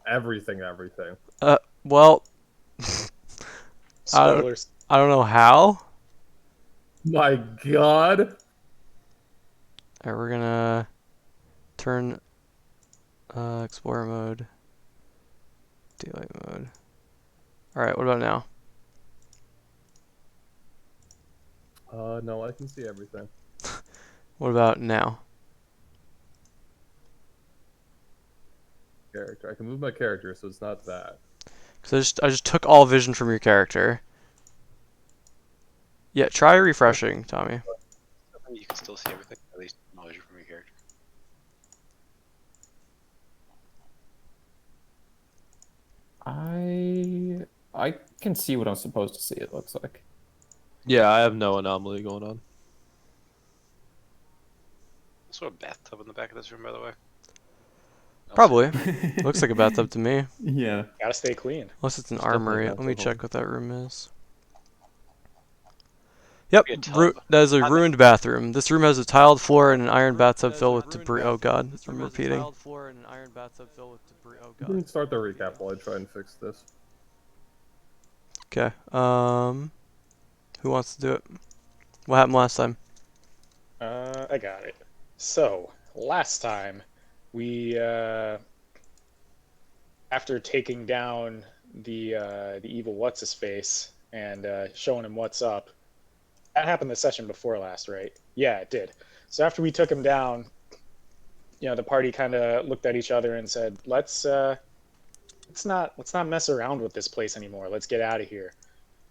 Everything. Well, I Spoilers. I don't know how. My God. Alright, we're gonna turn explorer mode, daylight mode. Alright, what about now? No, I can see everything. What about now? Character. I can move my character, so it's not that. Because I just took all vision from your character. Yeah, try refreshing, Tommy. You can still see everything, at least knowledge from your character. I can see what I'm supposed to see, it looks like. Yeah, I have no anomaly going on. Also a bathtub in the back of this room, by the way. Probably. Looks like a bathtub to me. Yeah. Gotta stay clean. Unless it's an It's definitely a armory. Let me bathtub, check homie. what that room is. Yep, Be a tub. that is a Not ruined bathroom. This room has a tiled floor and an iron bathtub filled with debris. Oh god, I'm repeating. You can start the recap while I try and fix this. Okay. Who wants to do it? What happened last time? I got it. So, last time, we, after taking down the evil what's-his-face and showing him what's up, that happened the session before last, right? Yeah, it did. So after we took him down, the party kind of looked at each other and said, let's not mess around with this place anymore. Let's get out of here.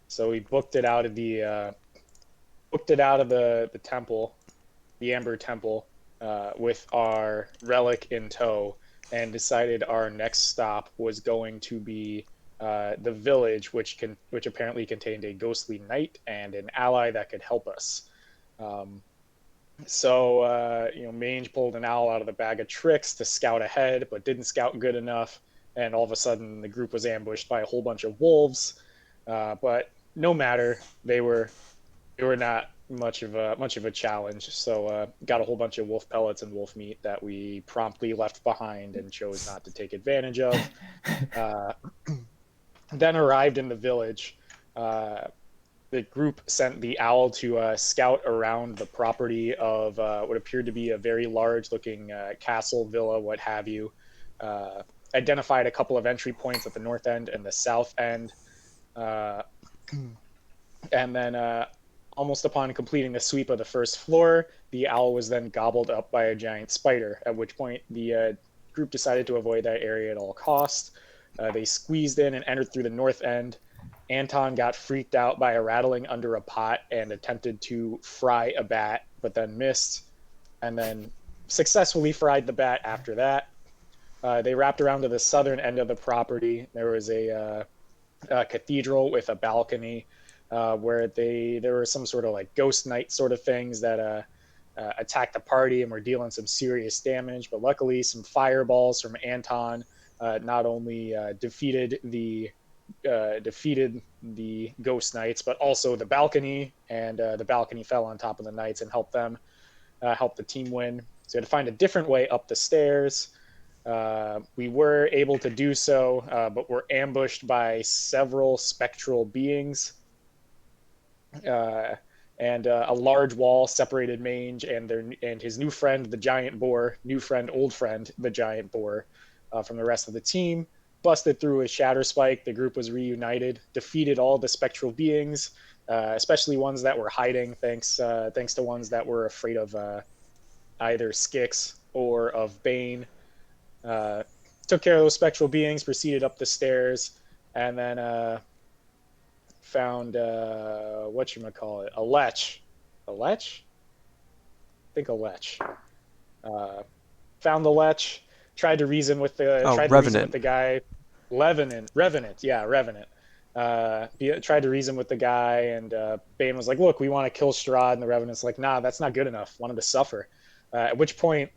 So we booked it out of the temple, the Amber Temple, with our relic in tow, and decided our next stop was going to be the village, which apparently contained a ghostly knight and an ally that could help us. Mange pulled an owl out of the bag of tricks to scout ahead, but didn't scout good enough, and all of a sudden the group was ambushed by a whole bunch of wolves. But no matter, they were not much of a challenge. So got a whole bunch of wolf pellets and wolf meat that we promptly left behind and chose not to take advantage of. Then arrived in the village. The group sent the owl to scout around the property of what appeared to be a very large-looking castle, villa, what have you. Identified a couple of entry points at the north end and the south end. And then almost upon completing the sweep of the first floor, the owl was then gobbled up by a giant spider, at which point the group decided to avoid that area at all costs. They squeezed in and entered through the north end. Anton got freaked out by a rattling under a pot and attempted to fry a bat, but then missed, and then successfully fried the bat after that. They wrapped around to the southern end of the property. There was a cathedral with a balcony where there were some sort of like ghost knight sort of things that attacked the party and were dealing some serious damage. But luckily, some fireballs from Anton not only defeated the ghost knights, but also the balcony, and the balcony fell on top of the knights and helped the team win. So we had to find a different way up the stairs. We were able to do so, but were ambushed by several spectral beings. And a large wall separated Mange and his new friend, the giant boar, new friend, old friend, the giant boar, from the rest of the team. Busted through a shatter spike. The group was reunited, defeated all the spectral beings, especially ones that were hiding, thanks to ones that were afraid of either Skix or of Bane. Took care of those spectral beings, proceeded up the stairs, and then found whatchamacallit, a lech. A lech? I think a lech. Found the lech, tried to reason with Revenant. the guy. Revenant, yeah, Revenant. Tried to reason with the guy, and Bane was like, look, we want to kill Strahd, and the Revenant's like, nah, that's not good enough. Want him to suffer. At which point,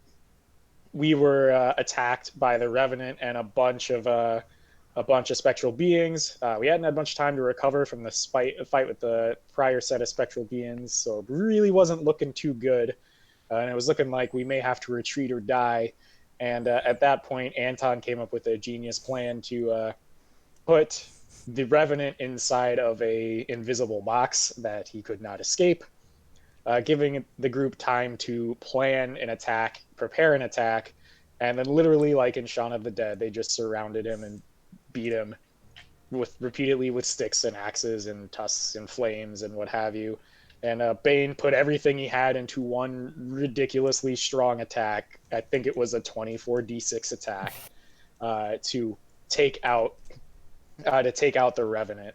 we were attacked by the Revenant and a bunch of spectral beings. We hadn't had much time to recover from the fight with the prior set of spectral beings, so it really wasn't looking too good. And it was looking like we may have to retreat or die. And at that point, Anton came up with a genius plan to put the Revenant inside of a invisible box that he could not escape, giving the group time to plan an attack, prepare an attack, and then literally, like in Shaun of the Dead, they just surrounded him and beat him repeatedly with sticks and axes and tusks and flames and what have you. And Bane put everything he had into one ridiculously strong attack. I think it was a 24d6 attack to take out the Revenant.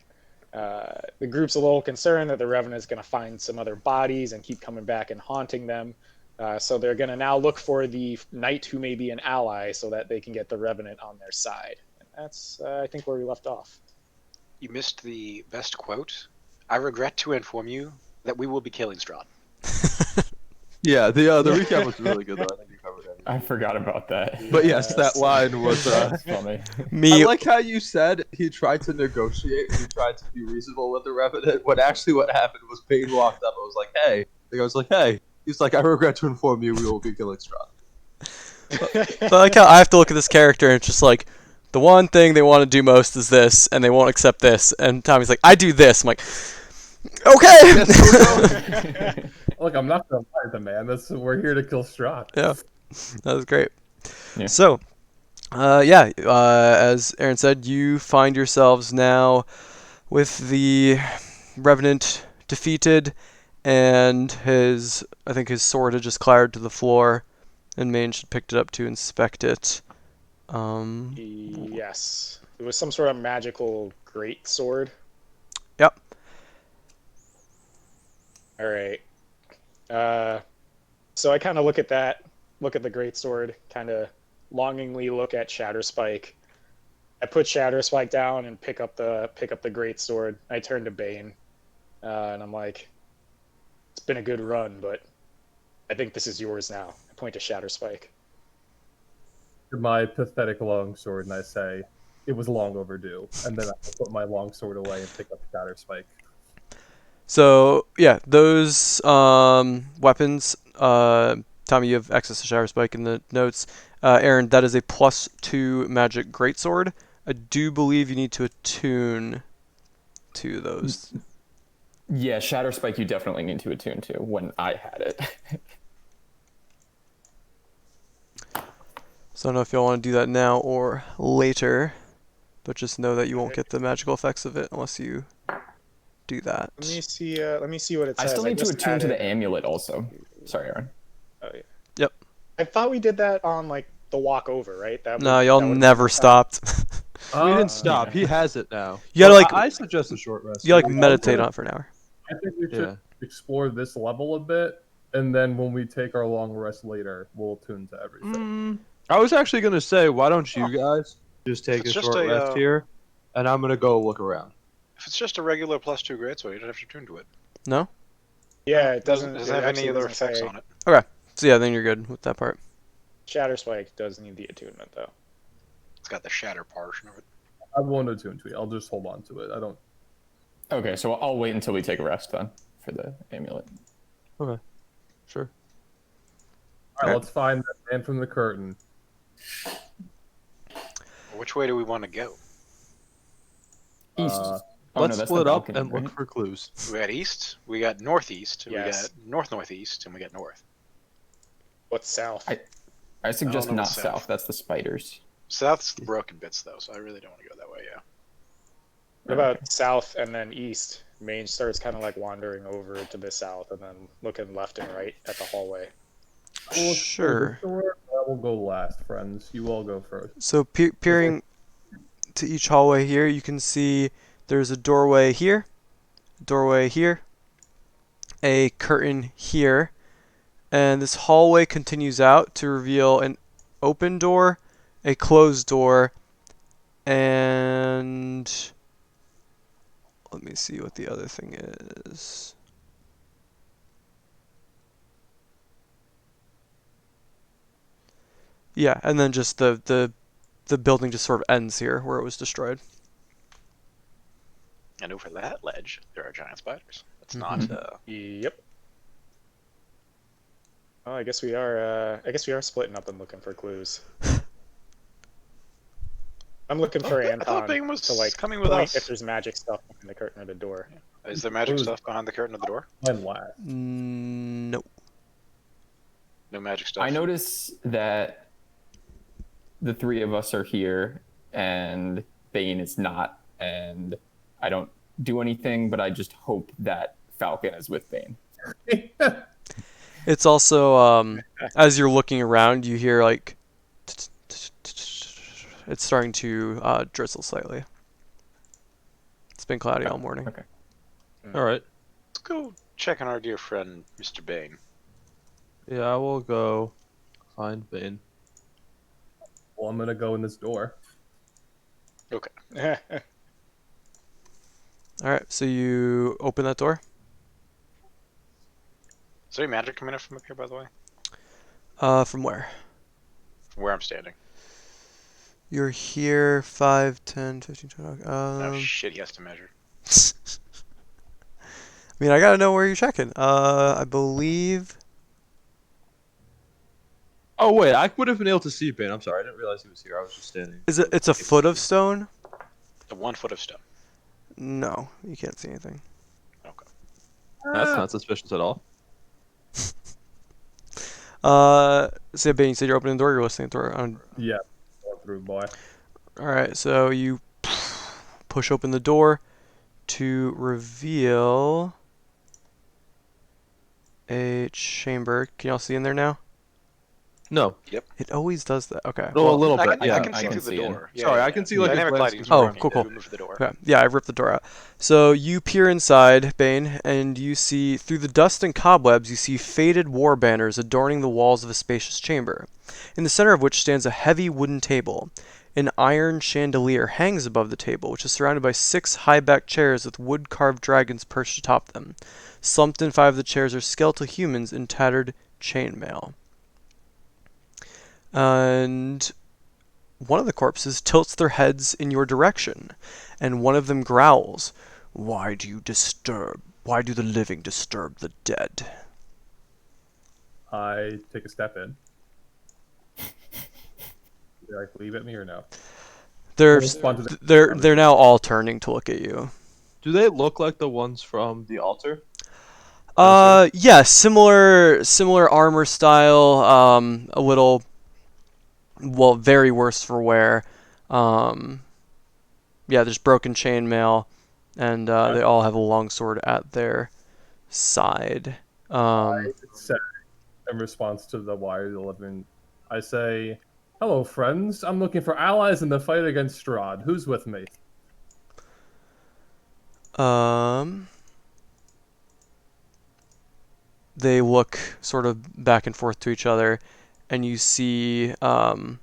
The group's a little concerned that the Revenant is going to find some other bodies and keep coming back and haunting them. So they're going to now look for the knight who may be an ally so that they can get the Revenant on their side. And that's, I think, where we left off. You missed the best quote. I regret to inform you that we will be killing Strahd. Yeah, the recap was really good though. I think you covered everything. I forgot about that. But yes, that line was. That's funny. Me, I like how you said he tried to negotiate. He tried to be reasonable with the Revenant. When actually what happened was Bane walked up and was like, "Hey," the guy was like, "Hey." He's like, "I regret to inform you, we will be killing Strahd." I like how I have to look at this character and it's just like, the one thing they want to do most is this, and they won't accept this. And Tommy's like, I do this. I'm like, okay. Look, I'm not gonna lie to the man. We're here to kill Strahd. Yeah, that was great. Yeah. So, as Aaron said, you find yourselves now with the Revenant defeated, and I think his sword had just clattered to the floor, and Mange had picked it up to inspect it. Yes. It was some sort of magical great sword. Yep. All right. So I kind of look at the great sword, kind of longingly look at Shatterspike. I put Shatterspike down and pick up the great sword. I turn to Bane, and I'm like, "It's been a good run, but I think this is yours now." I point to Shatterspike. My pathetic longsword, and I say, "It was long overdue." And then I put my longsword away and pick up Shatterspike. So yeah, those weapons. Tommy, you have access to Shatterspike in the notes. Aaron, that is a +2 magic greatsword. I do believe you need to attune to those. Yeah, Shatterspike you definitely need to attune to when I had it. So I don't know if y'all want to do that now or later, but just know that you won't get the magical effects of it unless you do that. Let me see. Let me see what it I says. still need to just attune to added- the amulet also. Sorry, Aaron. Oh, yeah. Yep. I thought we did that on like the walk over, right? No, y'all never stopped. We didn't stop. He has it now. You gotta, like- I suggest a short rest. You gotta, like, meditate on it for an hour. I think we should Yeah. explore this level a bit, and then when we take our long rest later, we'll tune to everything. I was actually gonna say, why don't you guys just take It's a just short a, rest here, and I'm gonna go look around. If it's just a regular +2 greatsword, you don't have to tune to it. No? Yeah, it doesn't. Doesn't have any other effects on it. So yeah, then you're good with that part. Shatterspike does need the attunement though. It's got the shatter portion of it. I won't attune to it. I'll just hold on to it. I don't. Okay, so I'll wait until we take a rest then for the amulet. Sure. All right, let's find the man from the curtain. Which way do we want to go? East. Uh, Let's that's the split up balcony, and right? look for clues. We got east, we got northeast, Yes. we got northeast, and we got north. What's south? I suggest know not what's south. south. That's the spiders. South's the broken bits, though, so I really don't want to go that way. Yeah. What about south and then east? Mange starts kind of like wandering over to the south and then looking left and right at the hallway. Sure. I will go last, friends. You all go first. So peering to each hallway here, you can see there's a doorway here, a curtain here, and this hallway continues out to reveal an open door, a closed door, and let me see what the other thing is. Yeah, and then just the building just sort of ends here where it was destroyed. And over that ledge, there are giant spiders. That's not. Yep. Oh, I guess we are. I guess we are splitting up and looking for clues. I'm looking for I thought Anton Bane was to like coming with point us. if there's magic stuff behind the curtain or the door. Is there magic Clues. stuff behind the curtain of the door? I'm last. Nope. No magic stuff. I notice that the three of us are here and Bane is not, and I don't do anything, but I just hope that Falcon is with Bane. It's also as you're looking around, you hear like it's starting to drizzle slightly. It's been cloudy all morning. Okay. All right. Let's go check on our dear friend, Mr. Bane. Yeah, I will go find Bane. Well, I'm gonna go in this door. Okay. All right, so you open that door. Is there any magic coming up from up here, by the way? From where? From where I'm standing. You're here 5, 10, 15, 20. Oh shit, he has to measure. I mean, I gotta know where you're checking. I believe. Oh wait, I would have been able to see Bane. I'm sorry, I didn't realize he was here. I was just standing. Is it? It's a foot of stone. The 1 foot of stone. No, you can't see anything. Okay. That's not suspicious at all. So Ben, you said you're opening the door. You're listening to the door. Yeah, going through, boy. All right, so you push open the door to reveal a chamber. Can y'all see in there now? No. It always does that. Okay. No, a little bit. I yeah. can see I can through see the it. door. Sorry, I can see, like, his dynamic legs lighting is is working. cool, cool. Move the door. Okay. Yeah, I ripped the door out. So you peer inside, Bane, and you see through the dust and cobwebs, you see faded war banners adorning the walls of a spacious chamber, in the center of which stands a heavy wooden table. An iron chandelier hangs above the table, which is surrounded by 6 high-backed chairs with wood-carved dragons perched atop them. Slumped in 5 of the chairs are skeletal humans in tattered chainmail. And one of the corpses tilts their heads in your direction, and one of them growls, Why do the living disturb the dead? I take a step in. Do they, like, leave at me or no? They're Respond to the- they're now all turning to look at you. Do they look like the ones from the altar? Yeah, similar armor style, a little, well, very worse for wear. Yeah, there's broken chainmail, and they all have a longsword at their side. I say, in response to the why are you living, I say, hello, friends. I'm looking for allies in the fight against Strahd. Who's with me? They look sort of back and forth to each other, and you see some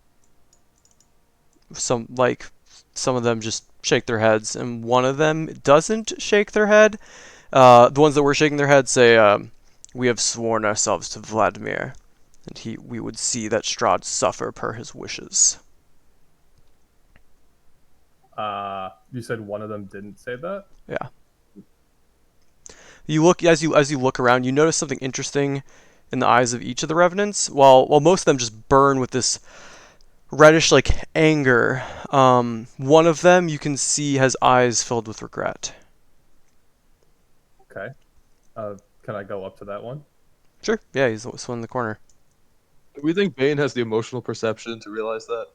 of them just shake their heads, and one of them doesn't shake their head. The ones that were shaking their heads say, "We have sworn ourselves to Vladimir, and we would see that Strahd suffer per his wishes." You said one of them didn't say that? Yeah. You look as you look around, you notice something interesting in the eyes of each of the revenants. While most of them just burn with this reddish like anger, one of them you can see has eyes filled with regret. Okay. Can I go up to that one? Sure. Yeah, he's the one in the corner. Do we think Bane has the emotional perception to realize that?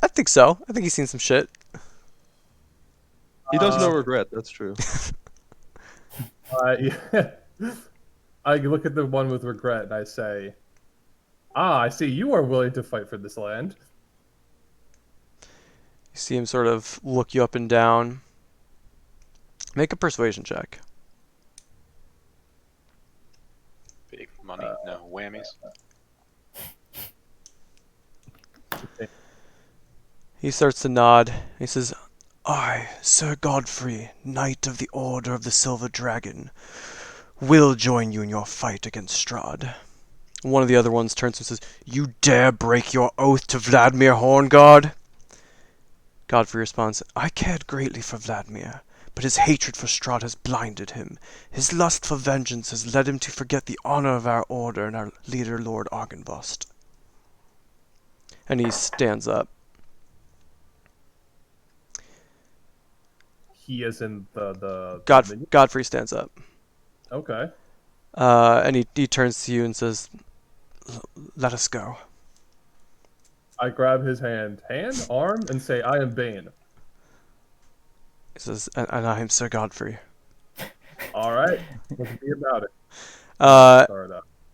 I think so. I think he's seen some shit. He does no regret, that's true. Yeah. I look at the one with regret and I say, I see you are willing to fight for this land. You see him sort of look you up and down. Make a persuasion check. Big money, no whammies. He starts to nod. He says, I, Sir Godfrey, Knight of the Order of the Silver Dragon, will join you in your fight against Strahd. One of the other ones turns and says, You dare break your oath to Vladimir Horngard? Godfrey responds, I cared greatly for Vladimir, but his hatred for Strahd has blinded him. His lust for vengeance has led him to forget the honor of our order and our leader, Lord Argynvost. And he stands up. He is in the Godfrey stands up. Okay. And he turns to you and says, "Let us go." I grab his hand, arm, and say, "I am Bane." He says, and I am Sir Godfrey. All right, let's be about it. Uh,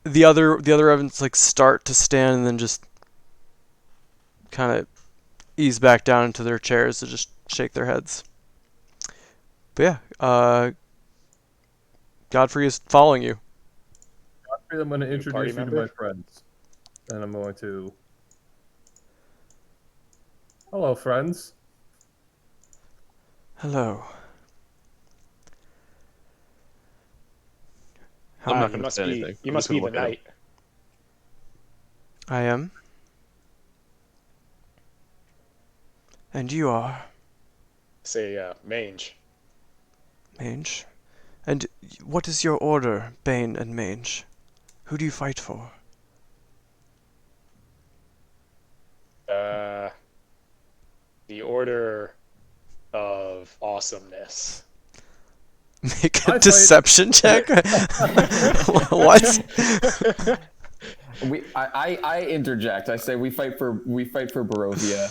the other Evans like start to stand and then just kind of ease back down into their chairs to just shake their heads. But yeah, Godfrey is following you. Godfrey, I'm going to introduce you to member? my friends, and I'm going to. Hello, friends. Hello. I'm not you going to must say be anything. you I'm must just be gonna the look at him. knight. I am. And you are Say mange. Mange. And what is your order, Bane and Mange? Who do you fight for? The order of awesomeness. Make a I fight- deception check. What? I interject. I say we fight for Barovia.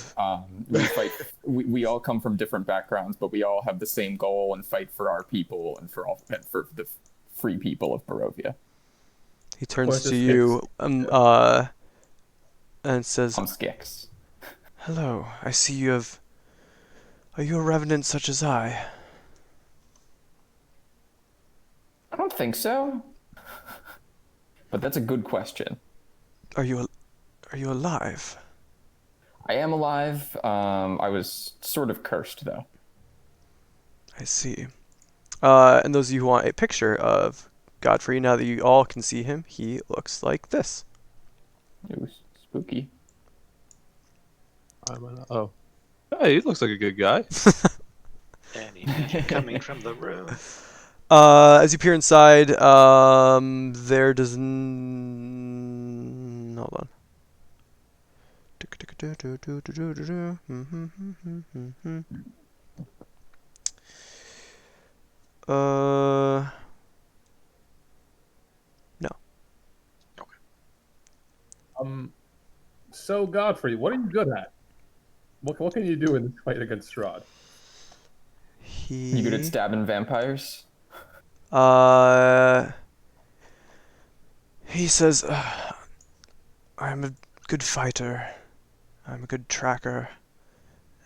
We all come from different backgrounds, but we all have the same goal and fight for our people and for the free people of Barovia. He turns Points to his you and says, Skix. "Hello, I see you have... Are you a revenant such as I?" I don't think so. But that's a good question. Are you alive? I am alive. I was sort of cursed, though. I see. And those of you who want a picture of Godfrey, now that you all can see him, he looks like this. It was spooky. Oh. Hey, he looks like a good guy. Any magic coming from the room. As you peer inside, there does hold on. No. So Godfrey, what are you good at? What can you do in the fight against Strahd? You good at stabbing vampires? He says, "I'm a good fighter. I'm a good tracker.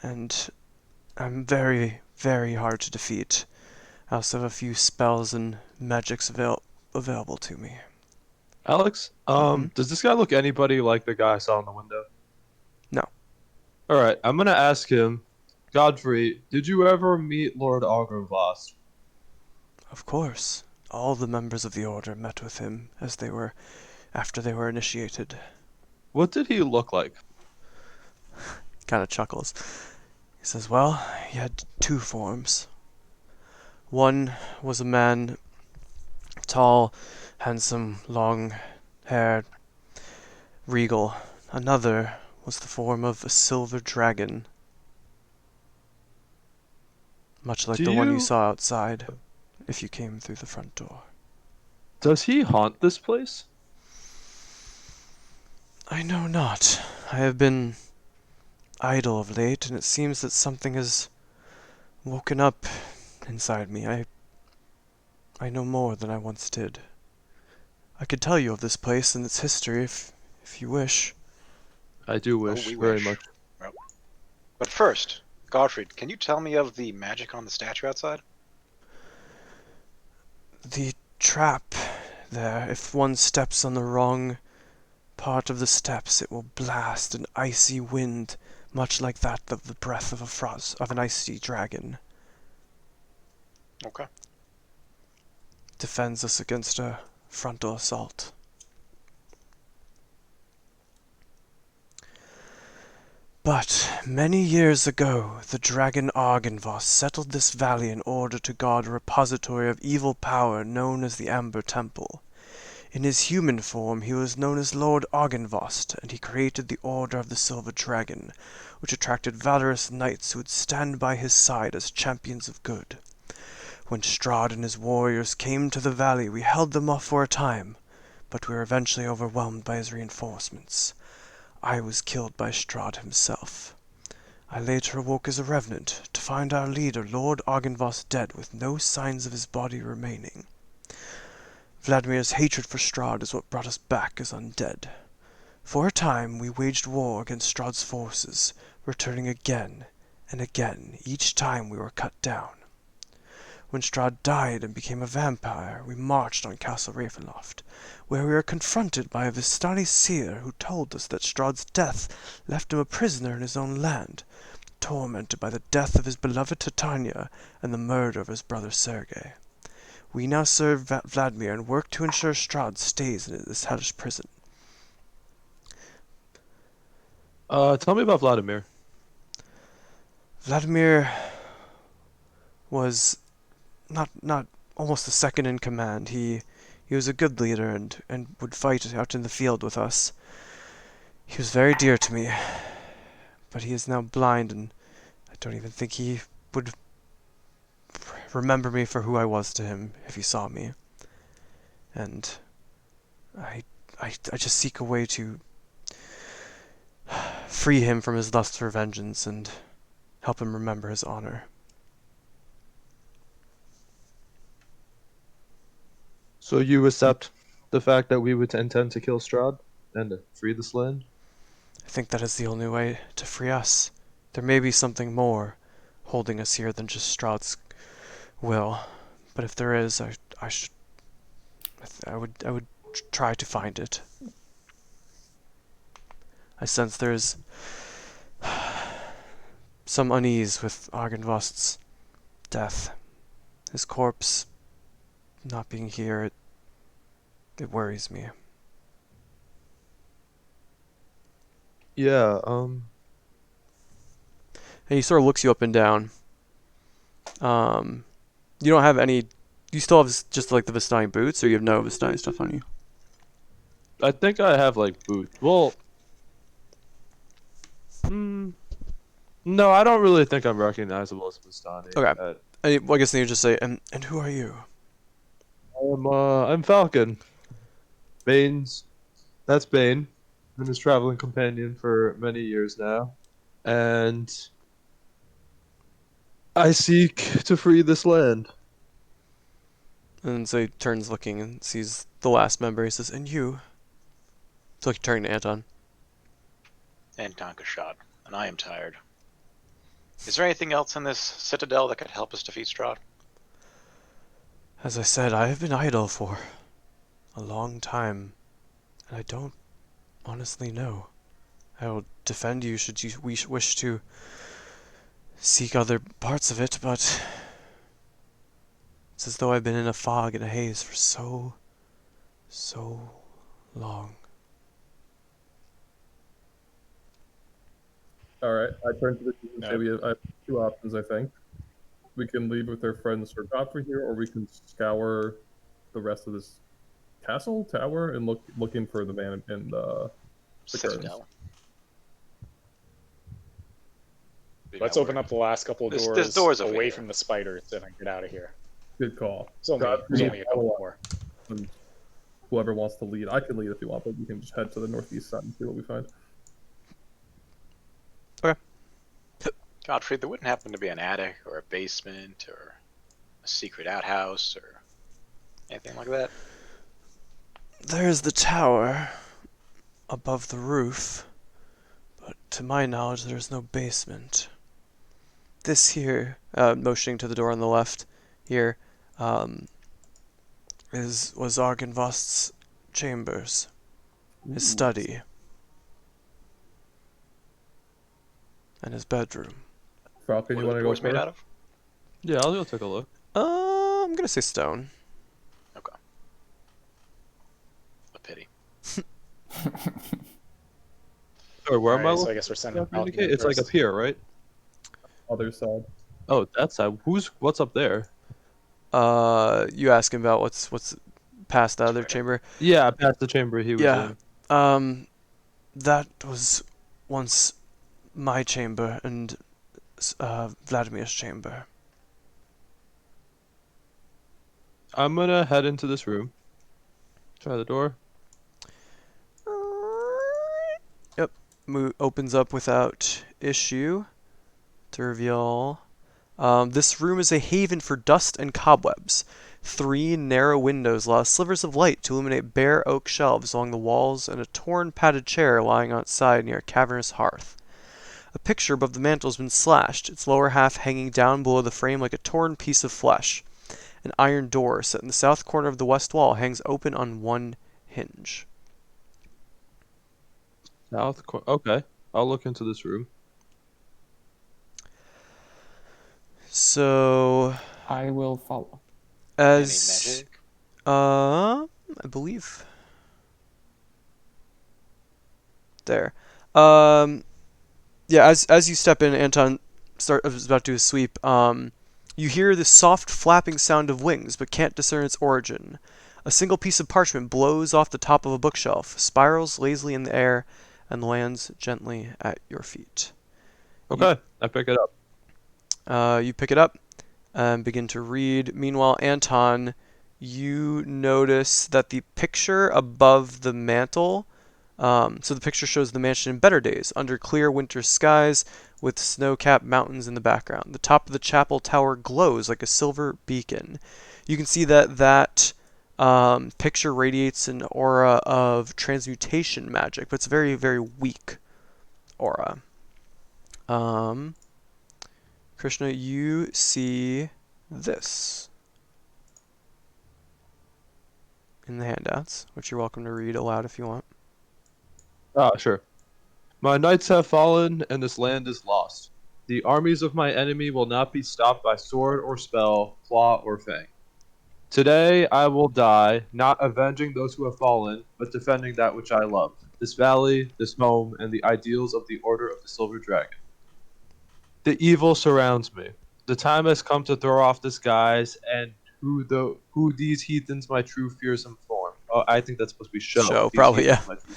And I'm very, very hard to defeat. I also have a few spells and magics available to me." Alex, does this guy look anybody like the guy I saw in the window? No. All right, I'm gonna ask him. Godfrey, did you ever meet Lord Argynvost? Of course. All the members of the Order met with him after they were initiated. What did he look like? Kind of chuckles. He says, "Well, he had two forms. One was a man, tall, handsome, long-haired, regal. Another was the form of a silver dragon, much like the one you saw outside if you came through the front door." Does he haunt this place? "I know not. I have been idle of late, and it seems that something has woken up inside me. I know more than I once did. I could tell you of this place and its history if you wish." I do wish we very wish. much. Well, but first, Godfrey, can you tell me of the magic on the statue outside? The trap there, if one steps on the wrong part of the steps, it will blast an icy wind, much like that of the breath of an icy dragon. Okay. Defends us against a frontal assault. But many years ago, the dragon Argynvost settled this valley in order to guard a repository of evil power known as the Amber Temple. In his human form, he was known as Lord Argynvost, and he created the Order of the Silver Dragon, which attracted valorous knights who would stand by his side as champions of good. When Strahd and his warriors came to the valley, we held them off for a time, but we were eventually overwhelmed by his reinforcements. I was killed by Strahd himself. I later awoke as a revenant to find our leader, Lord Argynvost, dead with no signs of his body remaining. Vladimir's hatred for Strahd is what brought us back as undead. For a time, we waged war against Strahd's forces, returning again and again, each time we were cut down. When Strahd died and became a vampire, we marched on Castle Ravenloft, where we were confronted by a Vistani seer who told us that Strahd's death left him a prisoner in his own land, tormented by the death of his beloved Titania and the murder of his brother Sergei. We now serve Vladimir and work to ensure Strahd stays in this hellish prison. Tell me about Vladimir. Vladimir was not almost the second in command. He was a good leader and would fight out in the field with us. He was very dear to me, but he is now blind, and I don't even think he would remember me for who I was to him if he saw me. And I just seek a way to free him from his lust for vengeance and help him remember his honor. So you accept the fact that we would intend to kill Strahd and to free this land? I think that is the only way to free us. There may be something more holding us here than just Strahd's will, but if there is, I would try to find it. I sense there is some unease with Argynvost's death. His corpse not being here, it worries me. Yeah, And he sort of looks you up and down. You don't have any. You still have just like the Vistani boots, or you have no Vistani stuff on you? I think I have like boots. Well, no, I don't really think I'm recognizable as Vistani. Okay. I guess then you just say, and who are you? I'm Falcon. That's Bane. Been his traveling companion for many years now, and I seek to free this land. And so he turns looking and sees the last member. He says, and you? So like turning to Anton. And Tankashot, and I am tired. Is there anything else in this citadel that could help us defeat Strahd? As I said, I have been idle for a long time, and I don't honestly know. I will defend you should you wish to seek other parts of it, but it's as though I've been in a fog and a haze for so long. Alright, I turn to the team and say I have two options, I think. We can leave with our friend Sir Godfrey here, or we can scour the rest of this castle, tower, and looking for the man in the Citadel. Let's open up the last couple of doors, There's doors over away here. from the spiders and get out of here. Good call. There's only a couple more. And whoever wants to lead, I can lead if you want, but we can just head to the northeast side and see what we find. Godfrey, there wouldn't happen to be an attic or a basement or a secret outhouse or anything like that? There's the tower above the roof, but to my knowledge there's no basement. This here, motioning to the door on the left here, was Argynvost's chambers, his study, and his bedroom. Falcon, What you are want the to go doors made first? out of? Yeah, I'll go take a look. I'm gonna say stone. Okay. A pity. Sorry, where am I Alright, so I looking? guess we're sending to Falcon indicate? in It's like up first. here, right? Other side. Oh, that side. What's up there? You asking about what's past the other Spider. chamber? Yeah, past the chamber he was Yeah. in. That was once my chamber and Vladimir's chamber. I'm gonna head into this room. Try the door. Yep. Opens up without issue to reveal. This room is a haven for dust and cobwebs. 3 narrow windows allow slivers of light to illuminate bare oak shelves along the walls and a torn padded chair lying outside near a cavernous hearth. A picture above the mantel has been slashed, its lower half hanging down below the frame like a torn piece of flesh. An iron door set in the south corner of the west wall hangs open on one hinge. South corner. Okay, I'll look into this room. So, I will follow. Any as magic? I believe there. Yeah, as you step in, Anton is about to do a sweep. You hear the soft flapping sound of wings, but can't discern its origin. A single piece of parchment blows off the top of a bookshelf, spirals lazily in the air, and lands gently at your feet. Okay, I pick it up. You pick it up and begin to read. Meanwhile, Anton, you notice that the picture above the mantle. So the picture shows the mansion in better days, under clear winter skies, with snow-capped mountains in the background. The top of the chapel tower glows like a silver beacon. You can see that picture radiates an aura of transmutation magic, but it's a very, very weak aura. Krishna, you see this in the handouts, which you're welcome to read aloud if you want. Ah, sure. My knights have fallen, and this land is lost. The armies of my enemy will not be stopped by sword or spell, claw or fang. Today I will die, not avenging those who have fallen, but defending that which I love. This valley, this home, and the ideals of the Order of the Silver Dragon. The evil surrounds me. The time has come to throw off disguise, and who these heathens my true fearsome form. Oh, I think that's supposed to be show. These Probably, yeah. heathens my true.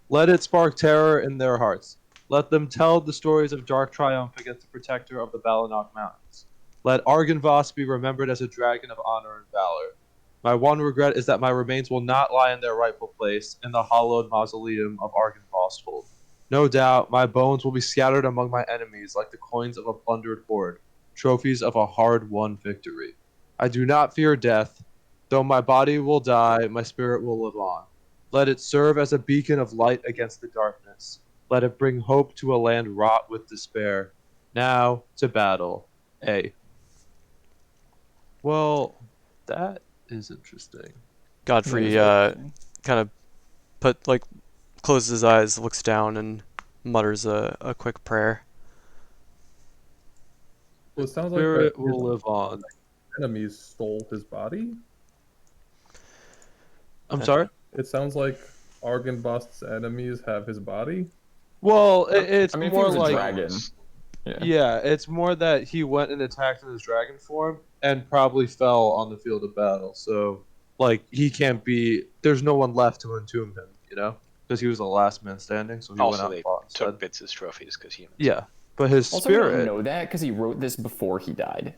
Let it spark terror in their hearts. Let them tell the stories of dark triumph against the protector of the Balanok Mountains. Let Argynvost be remembered as a dragon of honor and valor. My one regret is that my remains will not lie in their rightful place in the hallowed mausoleum of Argynvost hold. No doubt, my bones will be scattered among my enemies like the coins of a plundered hoard, trophies of a hard-won victory. I do not fear death. Though my body will die, my spirit will live on. Let it serve as a beacon of light against the darkness. Let it bring hope to a land wrought with despair. Now to battle. A. Well, that is interesting. Godfrey That kind of closes his eyes, looks down, and mutters a quick prayer. Well, it sounds like Spirit that will his live on. enemies stole his body. I'm sorry? It sounds like Argynvost's enemies have his body. Well, it's I mean, if he more was a like dragon. Yeah. yeah, it's more that he went and attacked in his dragon form and probably fell on the field of battle. So, like, he can't be. There's no one left to entomb him, you know, because he was the last man standing. So he went Also, out and they fought took instead. bits as trophies because humans. Yeah, but his Also, we don't spirit. know that because he wrote this before he died.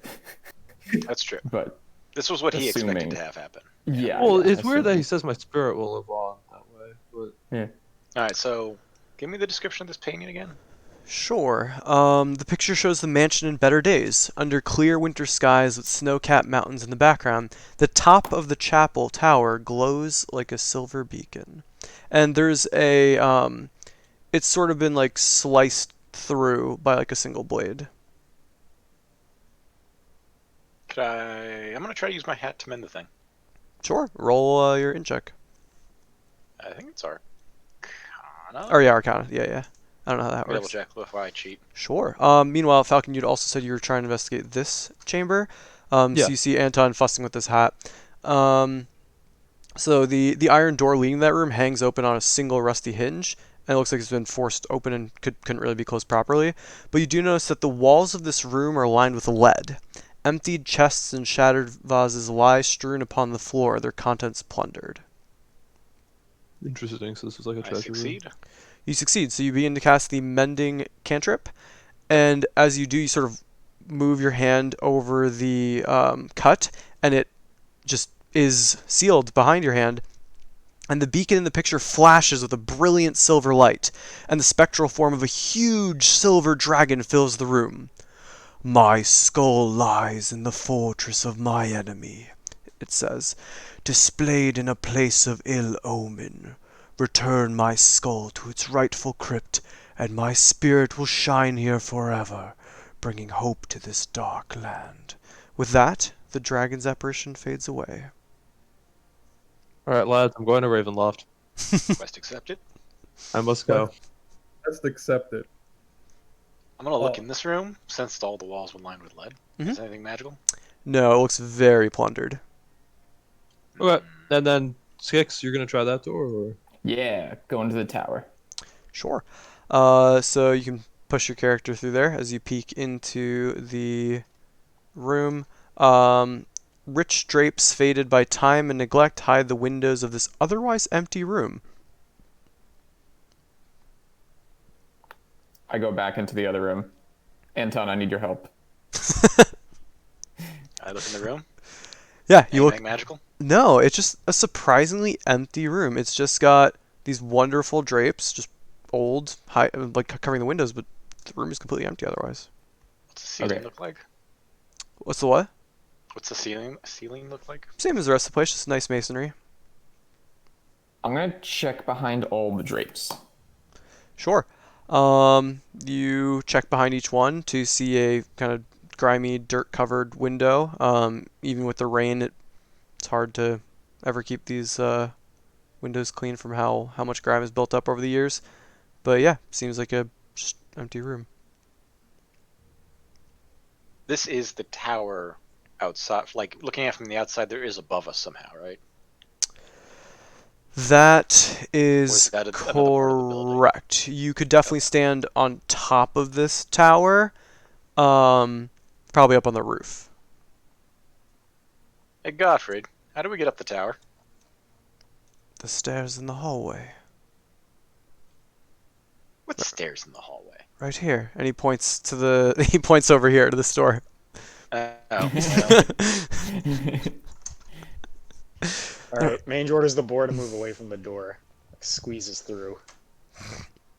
That's true. But This was what he expected Assuming. to have happen. yeah. Well, yeah, it's weird that he assuming. says my spirit will live on that way. But All right, so give me the description of this painting again. Sure. The picture shows the mansion in better days, under clear winter skies with snow-capped mountains in the background. The top of the chapel tower glows like a silver beacon. And there's it's sort of been like sliced through by like a single blade. I'm gonna try to use my hat to mend the thing. Sure. Roll your int check. I think it's Arcana. Or yeah, Arcana. Yeah. I don't know how that Double works. check before I cheat. Sure. Meanwhile, Falcon, you'd also said you were trying to investigate this chamber. Yeah. So you see Anton fussing with his hat. So the iron door leading to that room hangs open on a single rusty hinge, and it looks like it's been forced open and couldn't really be closed properly. But you do notice that the walls of this room are lined with lead. Emptied chests and shattered vases lie strewn upon the floor, their contents plundered. Interesting. So this is like a I treasure room. succeed. You succeed, so you begin to cast the Mending cantrip, and as you do, you sort of move your hand over the cut, and it just is sealed behind your hand. And the beacon in the picture flashes with a brilliant silver light, and the spectral form of a huge silver dragon fills the room. My skull lies in the fortress of my enemy, it says, displayed in a place of ill omen. Return my skull to its rightful crypt, and my spirit will shine here forever, bringing hope to this dark land. With that, the dragon's apparition fades away. All right, lads, I'm going to Ravenloft. Quest accepted. I must go. Just accept it. I'm gonna look in this room since all the walls were lined with lead. Mhm. Is anything magical? No, it looks very plundered. Okay, and then Skix, you're gonna try that door, or? Yeah, going to the tower. Sure. So you can push your character through there as you peek into the room. Rich drapes faded by time and neglect hide the windows of this otherwise empty room. I go back into the other room. Anton, I need your help. I look in the room. Yeah, you Anything look. magical? No, it's just a surprisingly empty room. It's just got these wonderful drapes, just old, high, like covering the windows, but the room is completely empty otherwise. What's the ceiling Okay. look like? What's the what? What's the ceiling look like? Same as the rest of the place, just nice masonry. I'm gonna check behind all the drapes. Sure. You check behind each one to see a kind of grimy, dirt-covered window. Even with the rain, it's hard to ever keep these windows clean from how much grime has built up over the years. But yeah, seems like a just empty room. This is the tower outside. Like looking at it from the outside, there is above us somehow, right? That is that another part of the building? correct. You could definitely stand on top of this tower, probably up on the roof. Hey, Gottfried, how do we get up the tower? The stairs in the hallway. What stairs in the hallway? Right here. And he points to the he points over here to the store. Oh, All right, Mange orders the boar to move away from the door. Squeezes through.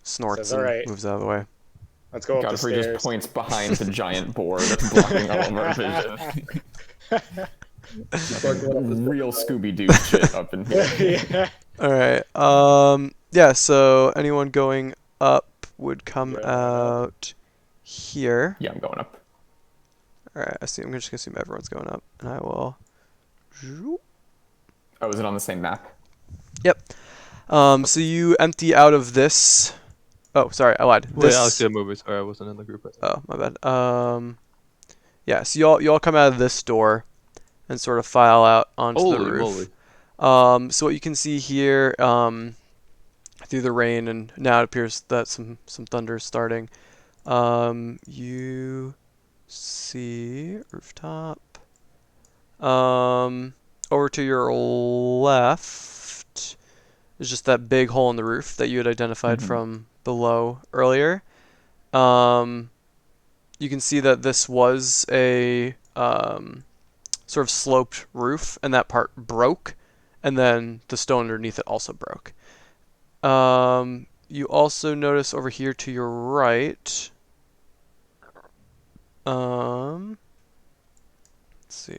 Snorts Says, and "All right. moves out of the way. Let's go up the Godfrey stairs. just points behind the giant board that's blocking all of our vision. Start going up the Real Scooby-Doo shit up in here. Yeah. All right. Yeah, so anyone going up would come Yeah, why not? out here. Yeah, I'm going up. All right, I'm just going to assume everyone's going up, and I will. Oh, is it on the same map? Yep. So you empty out of this. Oh, sorry, I lied. Wait, This. Alex, yeah, movie. Sorry, I wasn't in the group. Oh, my bad. Yeah. So you all come out of this door, and sort of file out onto the Holy roof. moly. So what you can see here, through the rain, and now it appears that some thunder is starting. You see rooftop. Over to your left is just that big hole in the roof that you had identified from below earlier. You can see that this was a sort of sloped roof, and that part broke, and then the stone underneath it also broke. You also notice over here to your right. Let's see.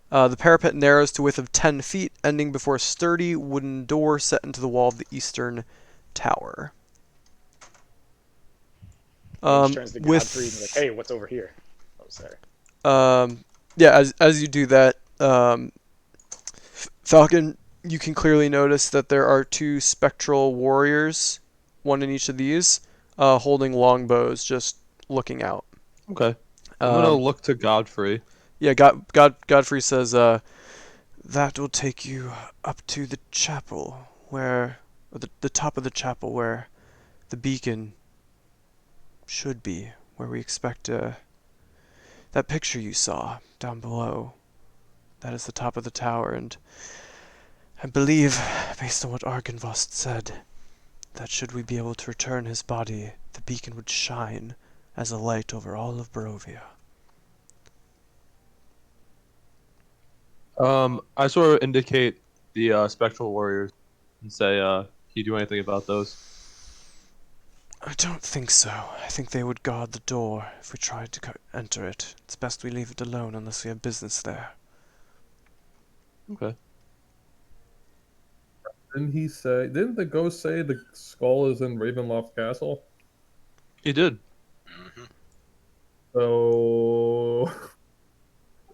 The parapet narrows to a width of 10 feet, ending before a sturdy wooden door set into the wall of the eastern tower. Mange turns to Godfrey and is like, "Hey, what's over here?" Oh, sorry. Yeah, as you do that, Falcon, you can clearly notice that there are two spectral warriors, one in each of these, holding longbows, just looking out. Okay. I'm gonna look to Godfrey. Yeah, Godfrey says, that will take you up to the chapel, the top of the chapel where The beacon should be where we expect that picture you saw down below. That is the top of the tower, and I believe, based on what Argynvost said, that should we be able to return his body, the beacon would shine as a light over all of Barovia. I sort of indicate the spectral warriors and say, can you do anything about those? I don't think so. I think they would guard the door if we tried to enter it. It's best we leave it alone unless we have business there. Okay. Didn't the ghost say the skull is in Ravenloft Castle? He did. Hmm. So,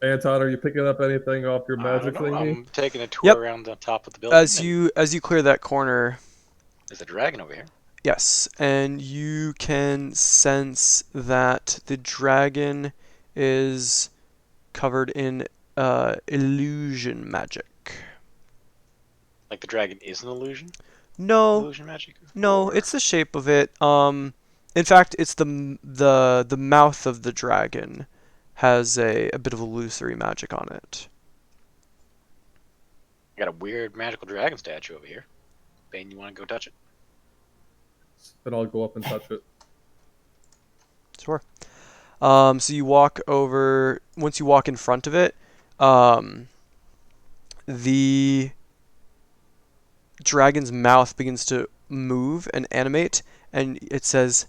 Anton, are you picking up anything off your I magic don't know. thingy? I'm taking a tour Yep. around the top of the building. As you clear that corner, There's a dragon over here. yes, and you can sense that the dragon is covered in illusion magic. Like the dragon is an illusion? No, Illusion magic? no, Or- it's the shape of it. In fact, it's the mouth of the dragon has a bit of illusory magic on it. I got a weird magical dragon statue over here. Bane, you want to go touch it? Then I'll go up and touch it. Sure. So you walk over. Once you walk in front of it, the dragon's mouth begins to move and animate, and it says,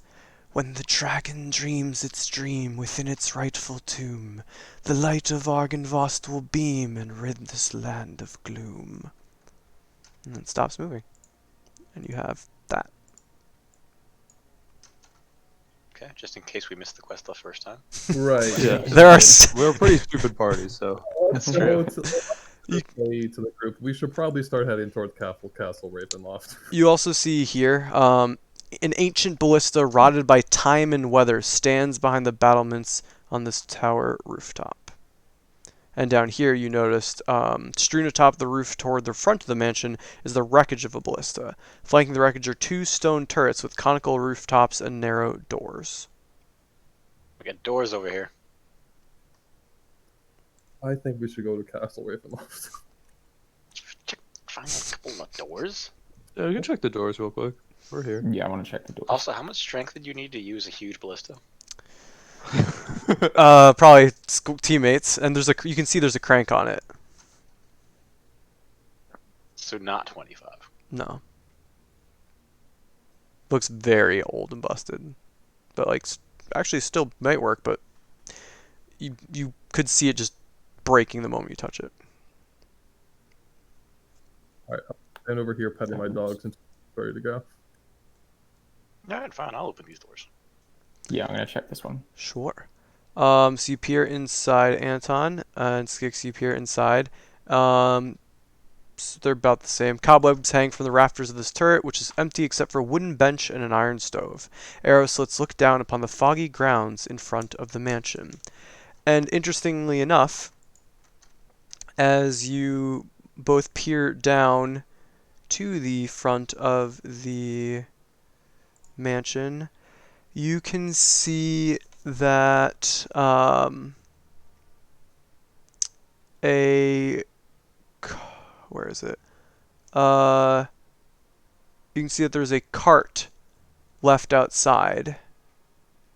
"When the dragon dreams its dream within its rightful tomb, the light of Argynvost will beam and rid this land of gloom." And it stops moving, and you have that. Okay, just in case we missed the quest the first time. Right. Yeah. There are We're a pretty stupid party, so. Also, to the group, we should probably start heading toward Castle Ravenloft. You also see here, an ancient ballista rotted by time and weather stands behind the battlements on this tower rooftop. And down here you noticed, strewn atop the roof toward the front of the mansion is the wreckage of a ballista. Flanking the wreckage are 2 stone turrets with conical rooftops and narrow doors. We got doors over here. I think we should go to Castle Ravenloft. Find a couple of doors. Yeah, we can check the doors real quick. We're here. Yeah, I want to check the door. Also, how much strength did you need to use a huge ballista? Probably teammates, and you can see there's a crank on it. So not 25. No. Looks very old and busted, but like actually still might work. But you could see it just breaking the moment you touch it. Alright, I'll stand over here petting my dogs and ready to go. Alright, fine. I'll open these doors. Yeah, I'm gonna check this one. Sure. So you peer inside, Anton, and Skix, you peer inside. So they're about the same. Cobwebs hang from the rafters of this turret, which is empty except for a wooden bench and an iron stove. Arrow slits look down upon the foggy grounds in front of the mansion. And interestingly enough, as you both peer down to the front of the mansion, you can see that where is it? You can see that there's a cart left outside,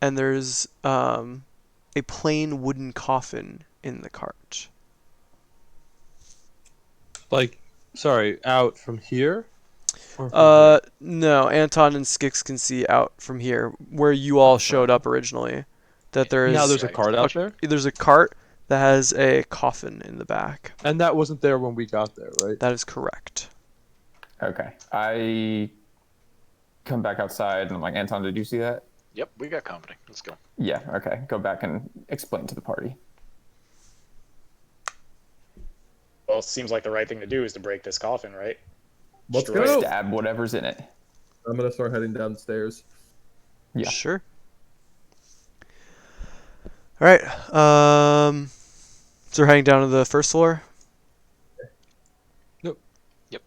and there's a plain wooden coffin in the cart. Like, sorry, out from here? Or from here? No, Anton and Skix can see out from here, where you all showed up originally. That there is Now there's a cart out there? there's a cart that has a coffin in the back. And that wasn't there when we got there, right? That is correct. Okay. I come back outside and I'm like, Anton, did you see that? Yep, we got company. Let's go. Yeah, okay. Go back and explain to the party. Well, it seems like the right thing to do is to break this coffin, right? Let's Destroy go! Stab whatever's in it. I'm gonna start heading downstairs. Yeah. Sure. All right. So we're heading down to the first floor. Yep. Yep.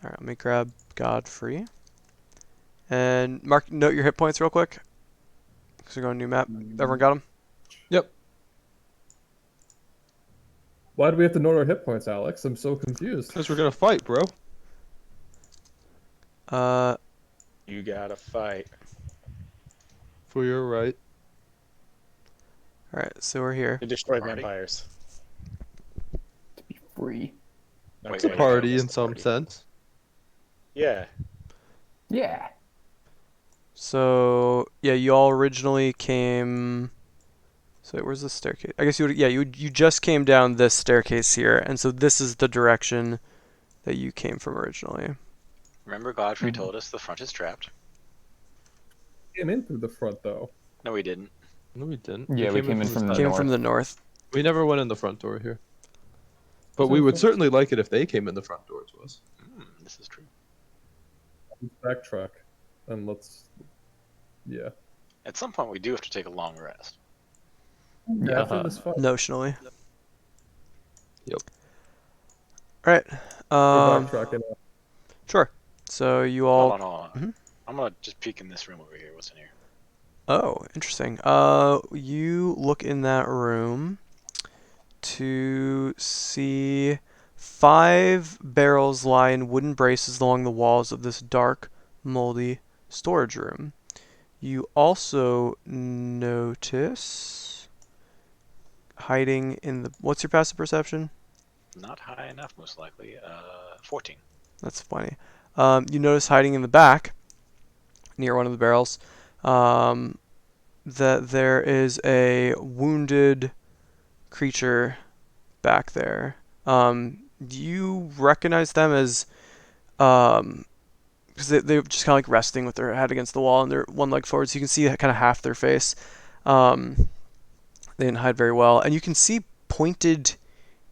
All right. Let me grab Godfrey. And Mark, note your hit points real quick. Because we're going new map. Everyone got them? Yep. Why do we have to know our hit points, Alex? I'm so confused. Because we're gonna fight, bro. You gotta fight. For your right. Alright, so we're here. To destroy Party. vampires. To be free. Wait, It's a wait, party It's in a some party. sense. Yeah. Yeah. So, yeah, you all originally came... So, where's the staircase? I guess you just came down this staircase here, and so this is the direction that you came from originally. Remember Godfrey Mhm. told us the front is trapped? Came in through the front though. No, we didn't. No, we didn't. Yeah, we came in from the side. Came from the north. We never went in the front door here. But That's we what would I certainly like it if they came in the front door to us. This is true. Let's backtrack and let's. Yeah. At some point, we do have to take a long rest. Yeah. After this fight, Notionally. Yep. Alright. we're backtracking. Sure. So you Hold all... on, hold on. Mhm. I'm gonna just peek in this room over here. What's in here? Oh, interesting. You look in that room to see 5 barrels lie in wooden braces along the walls of this dark, moldy storage room. You also notice hiding in the... What's your passive perception? Not high enough, most likely. 14. That's funny. You notice hiding in the back, near one of the barrels, that there is a wounded creature back there. Do you recognize them as... because they're just kind of like resting with their head against the wall and their one leg forward, so you can see kind of half their face. They didn't hide very well. And you can see pointed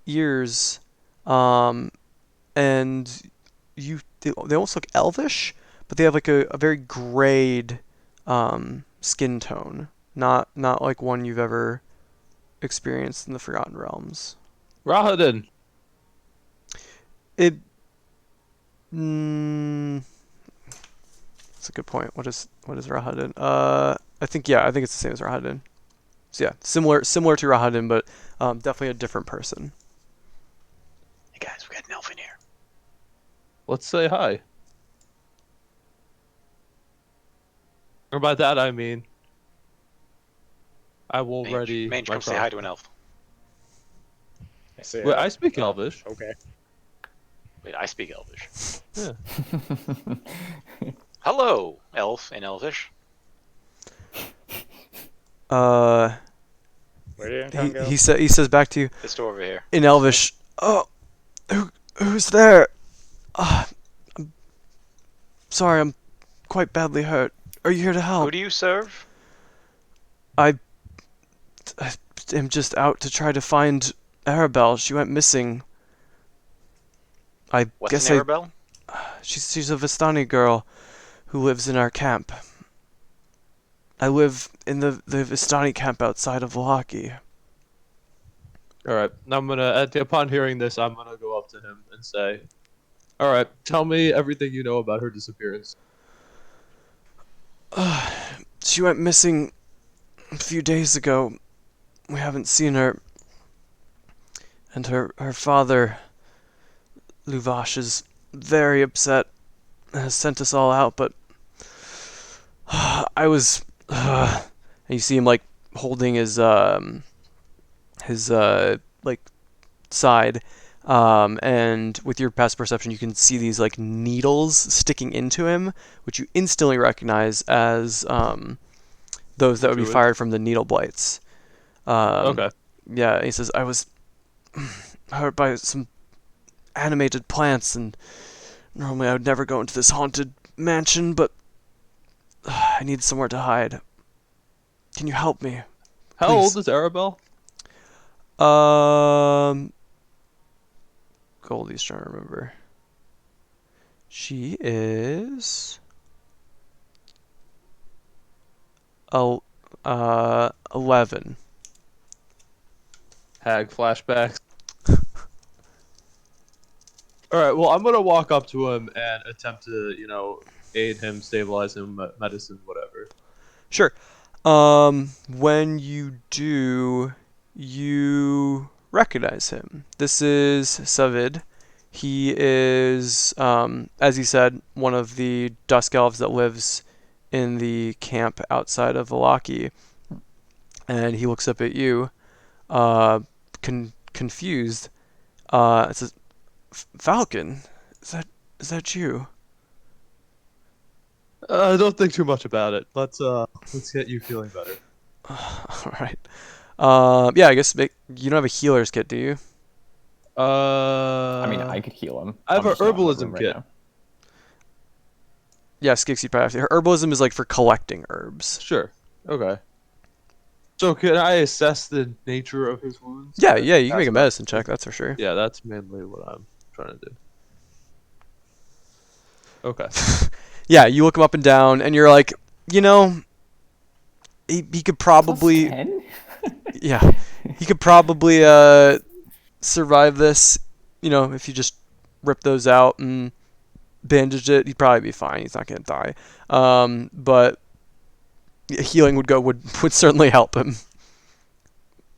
ears, and they almost look elvish, but they have like a very grayed skin tone, not like one you've ever experienced in the Forgotten Realms. Rahadin! That's a good point. What is Rahadin? I think it's the same as Rahadin. So yeah, similar to Rahadin, but definitely a different person. Hey guys, we got an elf in here. Let's say hi. Or by that I mean, I will ready Mange, my come say hi to an elf. I say, Wait, I speak Elvish. Okay. Wait, I speak Elvish. Yeah. Hello, elf in Elvish. Where did Anton go? He says back to you This door over here. in Elvish. Oh, who's there? I'm sorry, I'm quite badly hurt. Are you here to Who help? do you serve? I am just out to try to find Arabelle. She went missing. I What's guess an Arabelle? she's a Vistani girl who lives in our camp. I live in the Vistani camp outside of Valaki. Alright, I'm gonna, upon hearing this, I'm gonna go up to him and say, alright, tell me everything you know about her disappearance. She went missing a few days ago. We haven't seen her. And her father, Luvash, is very upset and has sent us all out, but I was... and you see him, like, holding his like, side, and with your passive perception, you can see these, like, needles sticking into him, which you instantly recognize as, those that would be Druid. fired from the needle blights. Okay. Yeah, he says, I was hurt by some animated plants, and normally I would never go into this haunted mansion, but I need somewhere to hide. Can you help me? How Please. old is Arabelle? Goldie's trying to remember. She is 11. Hag flashbacks. Alright, well, I'm gonna walk up to him and attempt to, aid him, stabilize him, medicine, whatever. Sure. When you do, you recognize him. This is Savid. He is, as he said, one of the Dusk Elves that lives in the camp outside of Valaki. And he looks up at you, confused. It says, Falcon, is that you? Don't think too much about it. Let's get you feeling better. All right. Yeah, I guess you don't have a healer's kit, do you? I mean, I could heal him. I have I'm an just not in the herbalism room right kit. now. Yeah, Skix, you probably have to. Her herbalism is like for collecting herbs. Sure. Okay. So can I assess the nature of his wounds? Yeah, and yeah, you can pass make a it on? medicine check, that's for sure. Yeah, that's mainly what I'm trying to do. Okay. Yeah, you look him up and down, and you're like, you know, he could probably, +10? yeah, he could probably survive this. You know, if you just rip those out and bandage it, he'd probably be fine. He's not gonna die. But healing would certainly help him.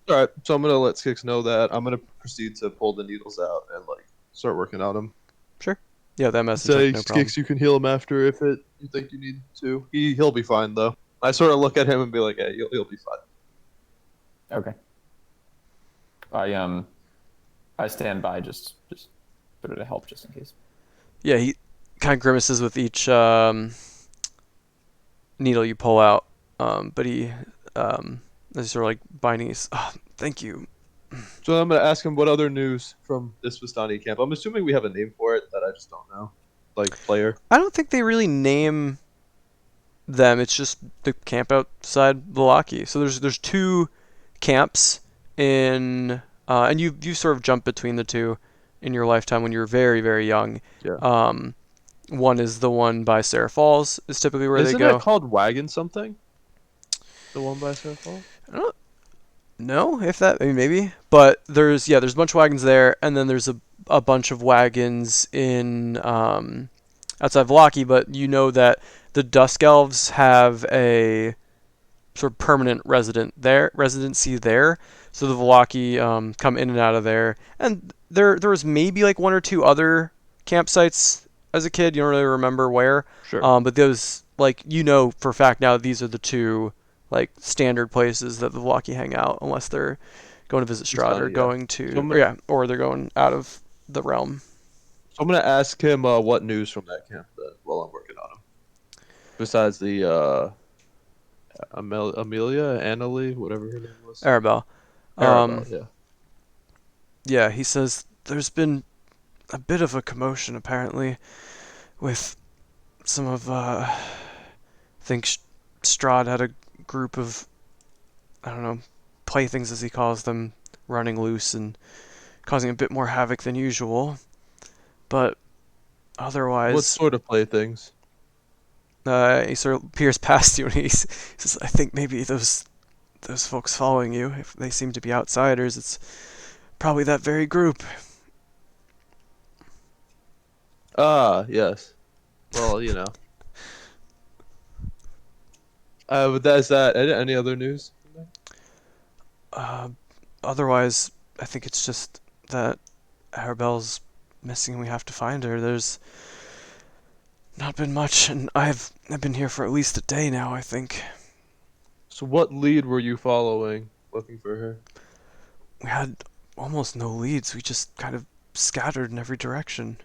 All right. So I'm gonna let Skix know that I'm gonna proceed to pull the needles out and start working on him. Sure. Yeah, that medicine Say, check, no problem. Skix, you can heal him after if you think you need to. He'll be fine though. I sort of look at him and be like, hey, he'll be fine. Okay. I stand by just sort of to help just in case. Yeah, he kind of grimaces with each needle you pull out, but he, as he's sort of like binding, he's, oh, thank you. So I'm gonna ask him what other news from this Vistani camp. I'm assuming we have a name for it that I just don't know. Like player. I don't think they really name them. It's just the camp outside Valaki. So there's two camps in, and you sort of jump between the two in your lifetime when you're very, very young. Yeah. One is the one by Sarah Falls is typically where Isn't they go. it called Wagon something? The one by Sarah Falls? I don't know if that, I mean, maybe, but there's a bunch of wagons there, and then there's a bunch of wagons in outside Valaki. But you know that the Dusk Elves have a sort of permanent residency there. So the Valaki come in and out of there, and there was maybe like one or two other campsites as a kid. You don't really remember where. Sure. But those, like, you know for a fact now, these are the two like standard places that the Valaki hang out, unless they're going to visit Strahd or yeah. going to, So or they're going out of the realm. So I'm gonna ask him what news from that camp then while I'm working on him. Besides the Amelia, Annalie, whatever her name was. Arabelle. Arabelle, yeah. Yeah, he says there's been a bit of a commotion apparently with some of I think Strahd had a group of, I don't know, playthings as he calls them, running loose and causing a bit more havoc than usual. But otherwise, What sort of playthings? he sort of peers past you and he says, I think maybe those folks following you, if they seem to be outsiders, it's probably that very group. Ah, yes. Well, you know. But is that any other news? Otherwise, I think it's just that Arabelle's missing and we have to find her. There's not been much, and I've been here for at least a day now, I think. So what lead were you following, looking for her? We had almost no leads. We just kind of scattered in every direction.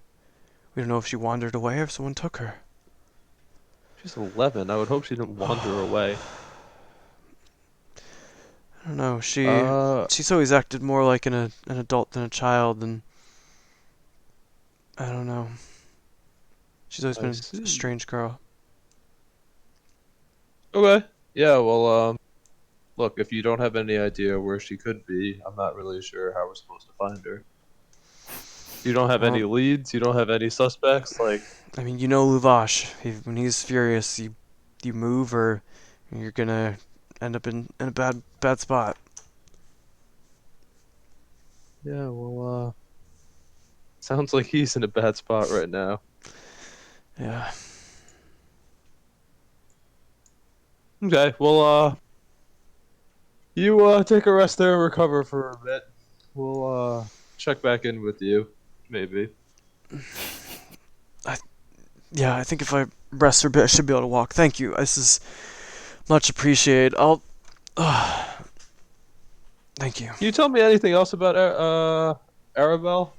We don't know if she wandered away or if someone took her. She's 11. I would hope she didn't wander away. I don't know. She's always acted more like an adult than a child, and I don't know. She's always I been see. a strange girl. Okay. Yeah, well, look, if you don't have any idea where she could be, I'm not really sure how we're supposed to find her. You don't have any leads? You don't have any suspects? Like, I mean, you know Luvash. When he's furious, you move or you're gonna end up in a bad spot. yeah, well, sounds like he's in a bad spot right now. Yeah. Okay, well, you take a rest there and recover for a bit. We'll check back in with you, maybe. Yeah, I think if I rest for a bit, I should be able to walk. Thank you. This is much appreciated. I'll. Thank you. Can you tell me anything else about Arabelle?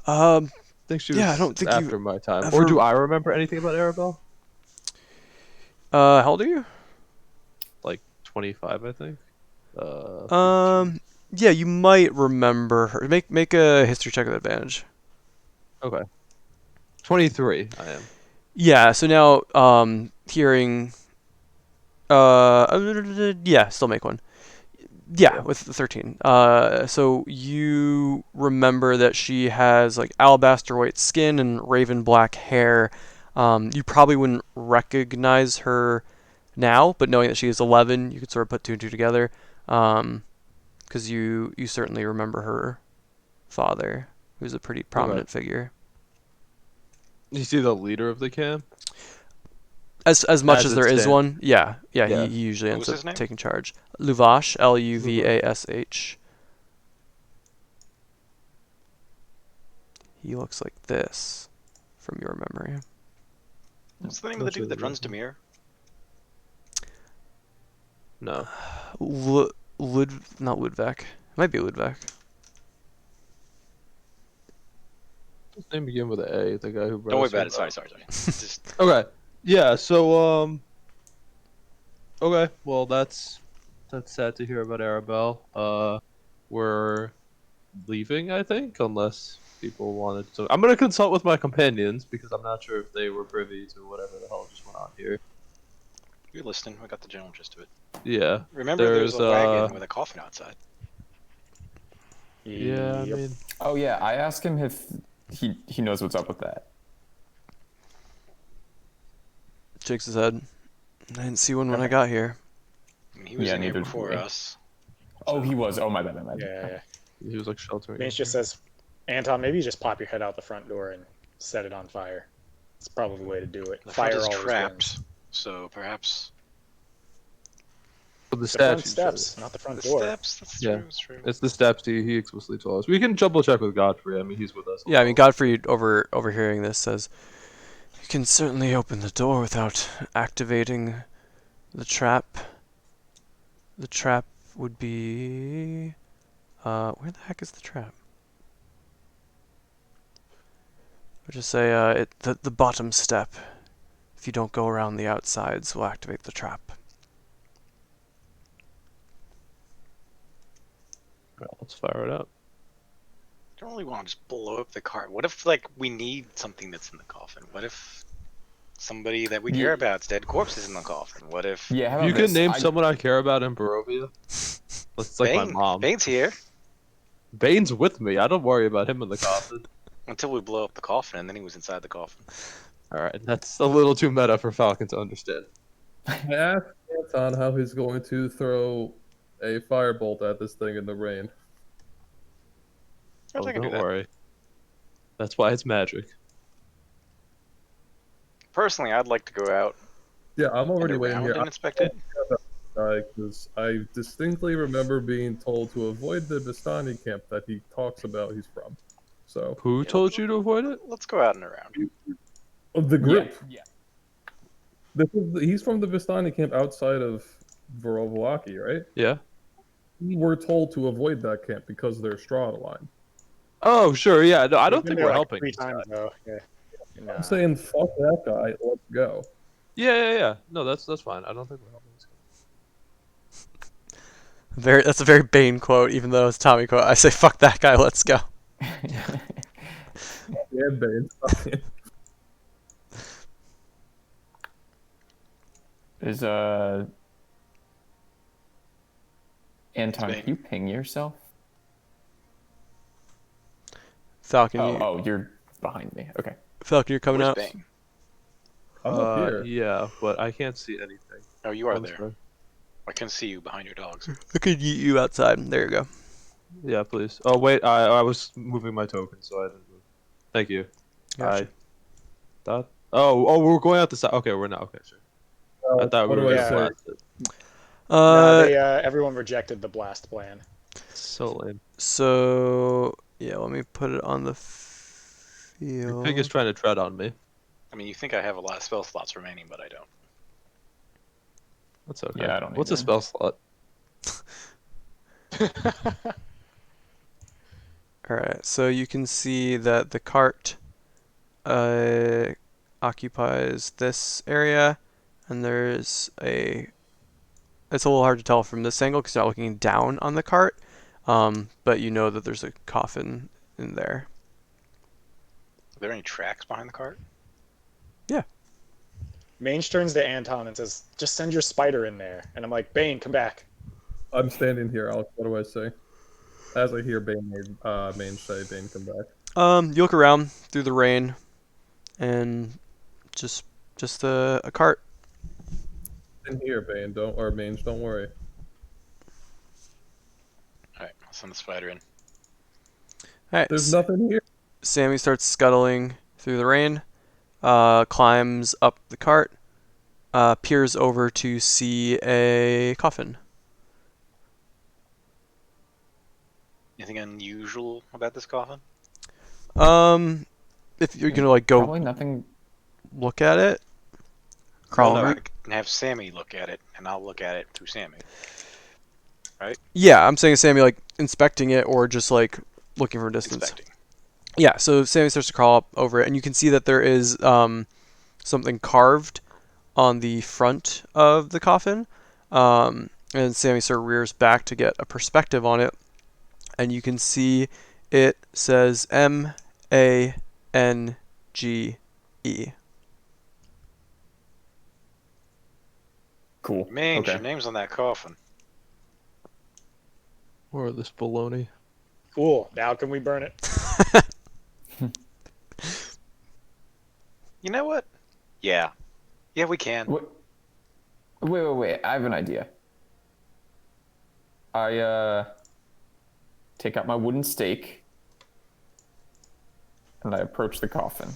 Um. I think she Yeah, I was don't think after you my time. ever- Or do I remember anything about Arabelle? How old are you? Like 25, I think. Yeah, you might remember her. Make a history check with advantage. Okay. 23, I am. Yeah. So now, hearing. Yeah, still make one. Yeah, with the 13. So you remember that she has like alabaster white skin and raven black hair. You probably wouldn't recognize her now, but knowing that she is 11, you could sort of put two and two together. Because you certainly remember her father, who's a pretty prominent figure. You see the leader of the camp? As much As as it there is stands. one, yeah. Yeah. He usually What ends was his up name? taking charge. Luvash, Luvash. He looks like this, from your memory. What's the name of the dude that runs Demir? No. Not Ludvek. It might be Ludvek. His name begin with an A, the guy who brought Don't worry us about here. it. Sorry. Just Okay. Yeah, so okay, well that's sad to hear about Arabelle. We're leaving, I think, unless people wanted to. I'm gonna consult with my companions because I'm not sure if they were privy to whatever the hell just went on here. you're listening. I got the general gist of it. Yeah. Remember, there's a wagon with a coffin outside. Yeah, I Yep. mean, Oh yeah, I asked him if he knows what's up with that. Shakes his head. I didn't see one when I Okay. got here. I mean, he was Yeah, in here neither did before we. us. Oh, he was. Oh my bad, my bad. Yeah. he was like sheltering. Mage just says, Anton, maybe you just pop your head out the front door and set it on fire. It's probably the way to do it. The Fire front is always trapped, wins. so perhaps the The front statue. steps, not the front the door. steps. That's Yeah. true. That's true. It's the steps. He explicitly told us. We can double check with Godfrey. I mean, he's with us. Yeah, I mean Godfrey overhearing this says, "You can certainly open the door without activating the trap. The trap would be where the heck is the trap? I'll just say the bottom step. If you don't go around the outsides, will activate the trap." Well, let's fire it up. I don't really want to just blow up the cart. What if, like, we need something that's in the coffin? What if somebody that we care Yeah. about's dead corpse is in the coffin? What if Yeah, how about You can this? name someone I care about in Barovia. It's like my Bane? mom. Bane's here Bane's with me. I don't worry about him in the coffin. until we blow up the coffin, and then he was inside the coffin. All right, that's a little too meta for Falcon to understand. I asked Anton how he's going to throw a firebolt at this thing in the rain. I Oh, can do don't that. worry. That's why it's magic. Personally, I'd like to go out Yeah, I'm and already waiting around here. and inspect it. Because I distinctly remember being told to avoid the Vistani camp that he talks about he's from. So, Who told you to avoid it? Let's go out and around. of the group. Yeah. He's from the Vistani camp outside of Vorovlaki, right? Yeah. We were told to avoid that camp because they're Strahd aligned. Oh, sure. Yeah. No, I We've don't been think there, we're like, helping. 3 this guy. times though. Yeah. Nah. I'm saying, fuck that guy, let's go. Yeah. No, that's fine. I don't think we're helping this guy. That's a very Bane quote, even though it's Tommy quote. I say, "Fuck that guy, let's go." Yeah, Bane. There's Anton, Bane. can you ping yourself? Falcon, You're behind me. Okay. Falcon, you're coming Where's out. Bane? I'm up here. Yeah, but I can't see anything. Oh, you are I'm there. sorry. I can see you behind your dogs. I could yeet you outside. There you go. Yeah, please. Oh, wait. I was moving my token, so I didn't move. Thank you. Gotcha. I thought. Oh, we're going out the side. Okay, we're not. Okay, sure. I thought what we do were I gonna say? blast it. No, they everyone rejected the blast plan. So lame. So yeah, let me put it on the Your pig is field. trying to tread on me. I mean, you think I have a lot of spell slots remaining, but I don't. That's okay. Yeah, I don't What's a either. spell slot? All right, so you can see that the cart occupies this area, and there's a. It's a little hard to tell from this angle because you're not looking down on the cart, but you know that there's a coffin in there. Are there any tracks behind the cart? Mange turns to Anton and says, "Just send your spider in there." And I'm like, "Bane, come back." I'm standing here, Alex. What do I say? As I hear Mange say, Bane, come back. You look around through the rain, and just a cart. In here, Bane. Mange, don't worry. Alright, I'll send the spider in. All right, There's nothing here. Sammy starts scuttling through the rain, climbs up the cart, peers over to see a coffin. Anything unusual about this coffin? If you're gonna like go Probably nothing. look at it, crawl Well, no, over. I can have Sammy look at it, and I'll look at it through Sammy. Yeah, I'm saying Sammy like inspecting it or just like looking from a distance. Inspecting. Yeah, so Sammy starts to crawl up over it, and you can see that there is something carved on the front of the coffin. And Sammy sort of rears back to get a perspective on it, and you can see it says MANGE. Cool. Mange, Okay. your name's on that coffin. Or this baloney. Cool. Now can we burn it? You know what? Yeah. Yeah, we can. Wait. I have an idea. I take out my wooden stake and I approach the coffin.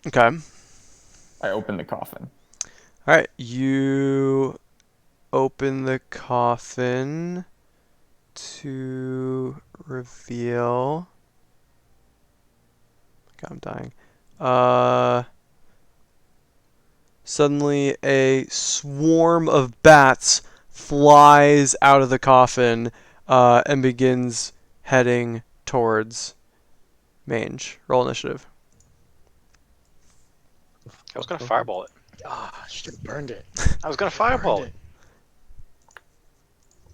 Okay. I open the coffin. All right, you open the coffin to reveal. God, I'm dying. Suddenly, a swarm of bats flies out of the coffin and begins heading towards Mange. Roll initiative. I was gonna fireball it. Ah, should have burned it. I was gonna fireball it.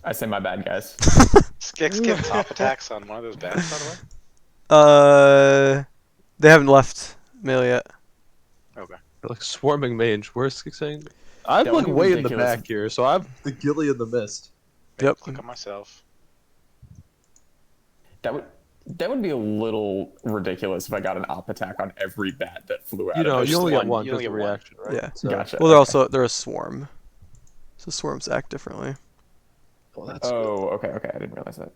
I say my bad, guys. Skix get top attacks on one of those bats, by the way? They haven't left mail yet. Okay. They're like swarming mange. Where's saying? I'm That would like be way in the ridiculous. back here, so I'm the gilly in the mist. Yep. Click on myself. That would be a little ridiculous if I got an op attack on every bat that flew out. You know, of it. you only one- get one you because only of get one. reaction, right? Yeah. So, Gotcha. Well, they're okay. they're a swarm. So swarms act differently. Well, that's Oh, okay. I didn't realize that.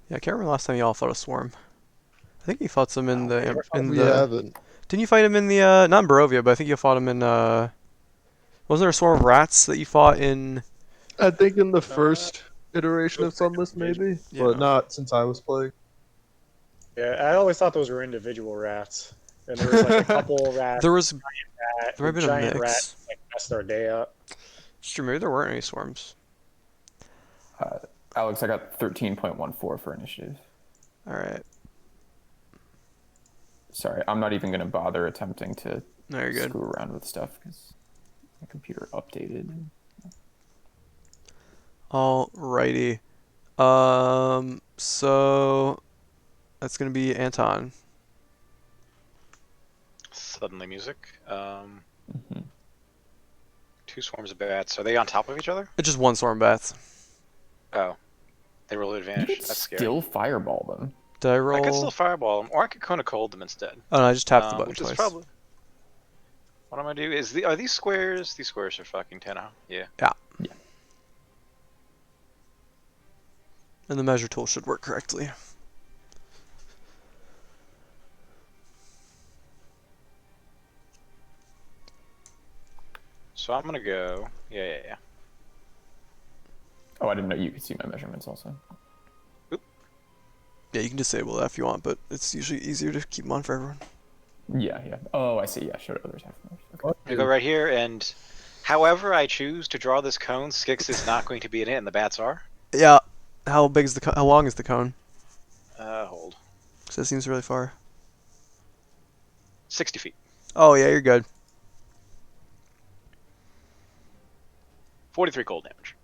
Yeah, I can't remember the last time y'all fought a swarm. I think you fought some in the we haven't. Didn't you fight him in the not in Barovia, but I think you fought him in wasn't there a swarm of rats that you fought in? I think in the first iteration of Sunless, maybe, Yeah. but not since I was playing. Yeah, I always thought those were individual rats. And there was like a couple rats. There was Rat, there might have been a giant rat mix. like messed our day up. Sure, maybe there weren't any swarms. Alex, I got 13.14 for initiative. All right, Sorry, I'm not even going to bother attempting to no, you're good. screw around with stuff because my computer updated. Alrighty. So that's gonna be Anton. Suddenly music. Mhm. Two swarms of bats. Are they on top of each other? It's just one swarm of bats. Oh. They roll You advantage. could That's scary. still fireball them. Did I I roll? could still fireball them, or I could Kona Cold them instead. Oh no, I just tapped the button Which twice. is probably... What I'm gonna do is... Are these squares? These squares are fucking 10 out. Yeah. And the measure tool should work correctly. So I'm gonna go. Yeah. Oh, I didn't know you could see my measurements also. Yeah, you can disable that if you want, but it's usually easier to keep them on for everyone. Yeah. Oh, I see. Yeah, show to others. Okay. Fuck I go you. right here, and however I choose to draw this cone, Skix is not going to be in it, and the bats are. Yeah. How big is the how long is the cone? Hold. So it seems really far. 60 feet. Oh yeah, you're good. 43 cold damage.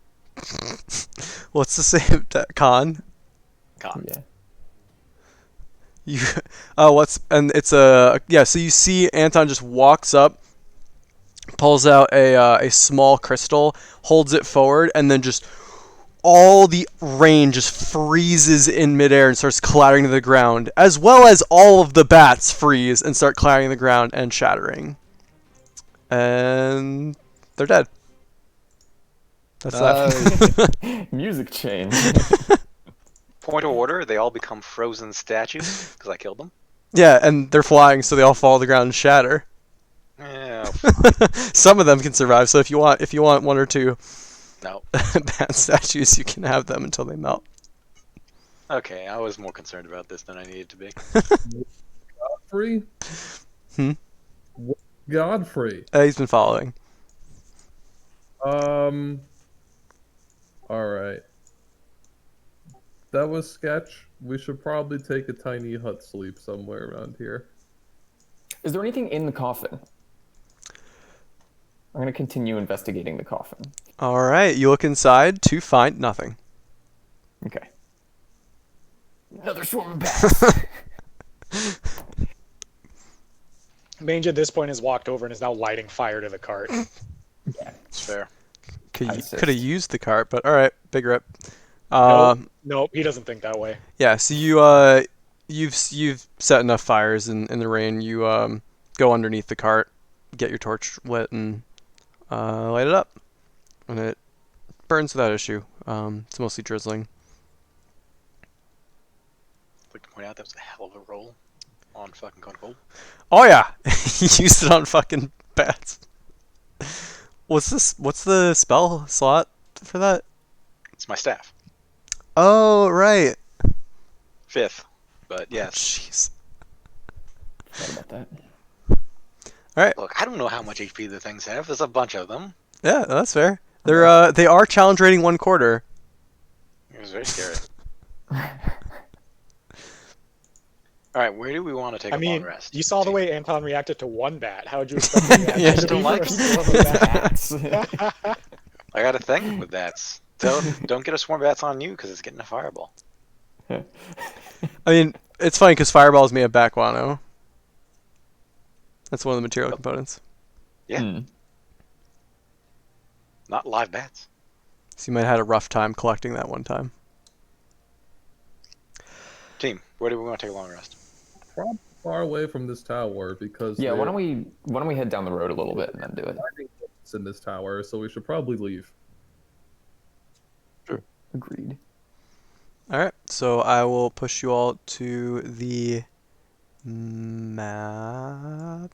What's the same con? Con. Yeah. You and it's a yeah. So you see Anton just walks up, pulls out a small crystal, holds it forward, and then just all the rain just freezes in midair and starts clattering to the ground, as well as all of the bats freeze and start clattering to the ground and shattering. And they're dead. That's that. Music change. Point of order, they all become frozen statues because I killed them. Yeah, and they're flying, so they all fall to the ground and shatter. Yeah, Some of them can survive, so if you want one or two no. bat statues, you can have them until they melt. Okay, I was more concerned about this than I needed to be. Godfrey? Godfrey. He's been following. Alright. That was sketch. We should probably take a tiny hut sleep somewhere around here. Is there anything in the coffin? I'm gonna continue investigating the coffin. All right, you look inside to find nothing. Okay. Another swarm of bats. Mange at this point has walked over and is now lighting fire to the cart. Yeah. It's fair. Could I see. have used the cart, but all right, big rip. Nope, he doesn't think that way. Yeah, so you've set enough fires in the rain. You go underneath the cart, get your torch lit, and light it up, and it burns without issue. It's mostly drizzling. I'd like to point out that was a hell of a roll on fucking Cone Cold. Oh yeah, he used it on fucking bats. What's this? What's the spell slot for that? It's my staff. Oh right. 5th, but yes. Jeez. Thought about that. Look, I don't know how much HP the things have. There's a bunch of them. Yeah, that's fair. They are challenge rating 1/4. It was very scary. All right, where do we want to take a long rest? you saw the way Anton reacted to one bat. How would you expect me to react Yeah, to you don't like Bats. I got a thing with bats. Don't get a swarm of bats on you because it's getting a fireball. I mean, it's funny because fireballs made of bat guano. That's one of the material components. Yeah. Hmm. Not live bats. So you might have had a rough time collecting that one time. Team, where do we want to take a long rest? Probably far away from this tower because Yeah, why don't we head down the road a little bit and then do it? it's in this tower, so we should probably leave. Agreed. All right, so I will push you all to the map,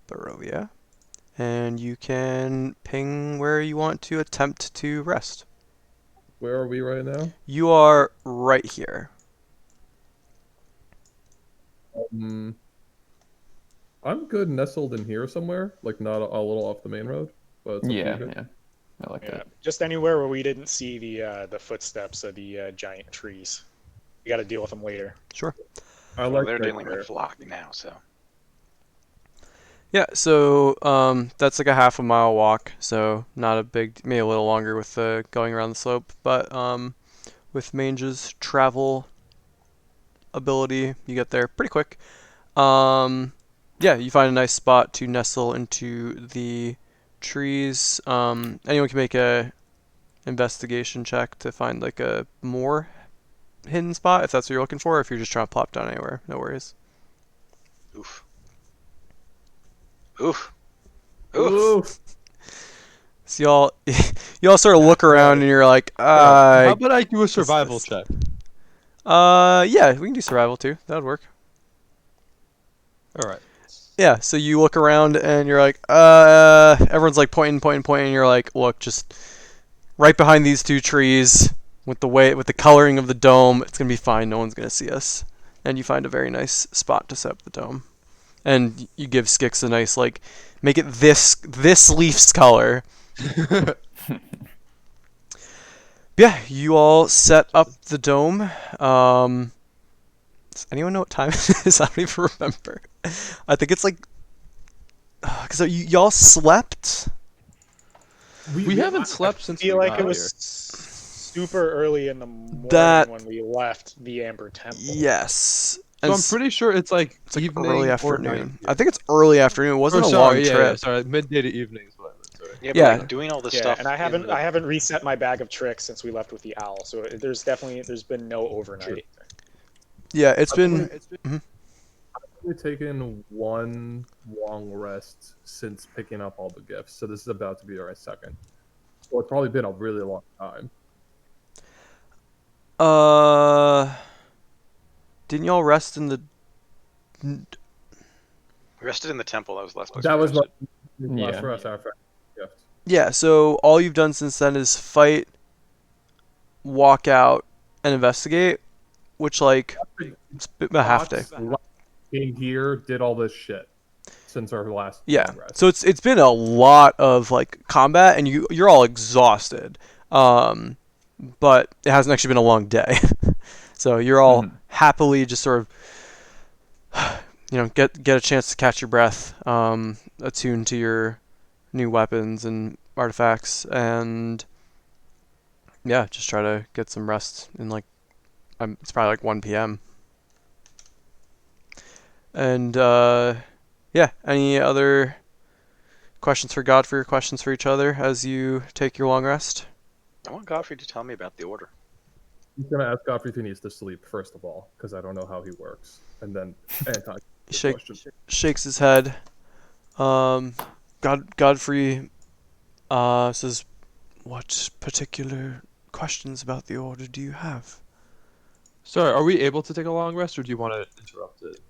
Barovia, and you can ping where you want to attempt to rest. Where are we right now? You are right here. I'm good nestled in here somewhere, like not a little off the main road. But it's up to you guys. Yeah. I like Yeah, that. just anywhere where we didn't see the footsteps of the giant trees. We got to deal with them later. Sure. I Well, like they're that dealing there. with flock now, so. Yeah, so that's like a half a mile walk, so not a big, maybe a little longer with the going around the slope, but with Mange's travel ability, you get there pretty quick. Yeah, you find a nice spot to nestle into the trees. Anyone can make a investigation check to find like a more hidden spot if that's what you're looking for, or if you're just trying to plop down anywhere, no worries. Oof. Oof. Oof. So y'all sort of look around and you're like, How about I do a survival check? yeah, we can do survival too. That would work. All right. Yeah, so you look around and you're like, everyone's like pointing, and you're like, look, just right behind these two trees with the coloring of the dome, it's gonna be fine. No one's gonna see us. And you find a very nice spot to set up the dome. And you give Skix a nice like, make it this leaf's color. Yeah, you all set up the dome. Does anyone know what time it is? I don't even remember. I think it's like, because y'all slept. We haven't slept since I feel we like got it was here. super early in the morning That- when we left the Amber Temple. Yes. So I'm pretty sure it's like it's like evening early or afternoon. night. I think it's early afternoon. It wasn't Or a sorry, long yeah, trip. yeah, sorry, midday to evening is what I meant. Sorry. Yeah, but Yeah. like doing all this Yeah, stuff. and I in the- haven't reset my bag of tricks since we left with the owl. So there's been no overnight. Yeah, it's been. We've taken one long rest since picking up all the gifts, so this is about to be our second. Well, it's probably been a really long time. Didn't y'all rest in the? We rested in the temple. That was the last place. That we was rested. my last Yeah. rest after gift. Yeah. So all you've done since then is fight, walk out, and investigate, which like it's a half day. Came here, did all this shit since our last Yeah. long rest. So it's been a lot of like combat, and you're all exhausted. But it hasn't actually been a long day. So you're all happily just sort of, get a chance to catch your breath, attune to your new weapons and artifacts, and yeah, just try to get some rest in like, it's probably like 1 p.m. And yeah, any other questions for Godfrey or questions for each other as you take your long rest? I want Godfrey to tell me about the order. He's gonna ask Godfrey if he needs to sleep first of all, because I don't know how he works, and then Anton. Shakes his head. Godfrey says, "What particular questions about the order do you have?" Sorry, are we able to take a long rest, or do you want to interrupt it?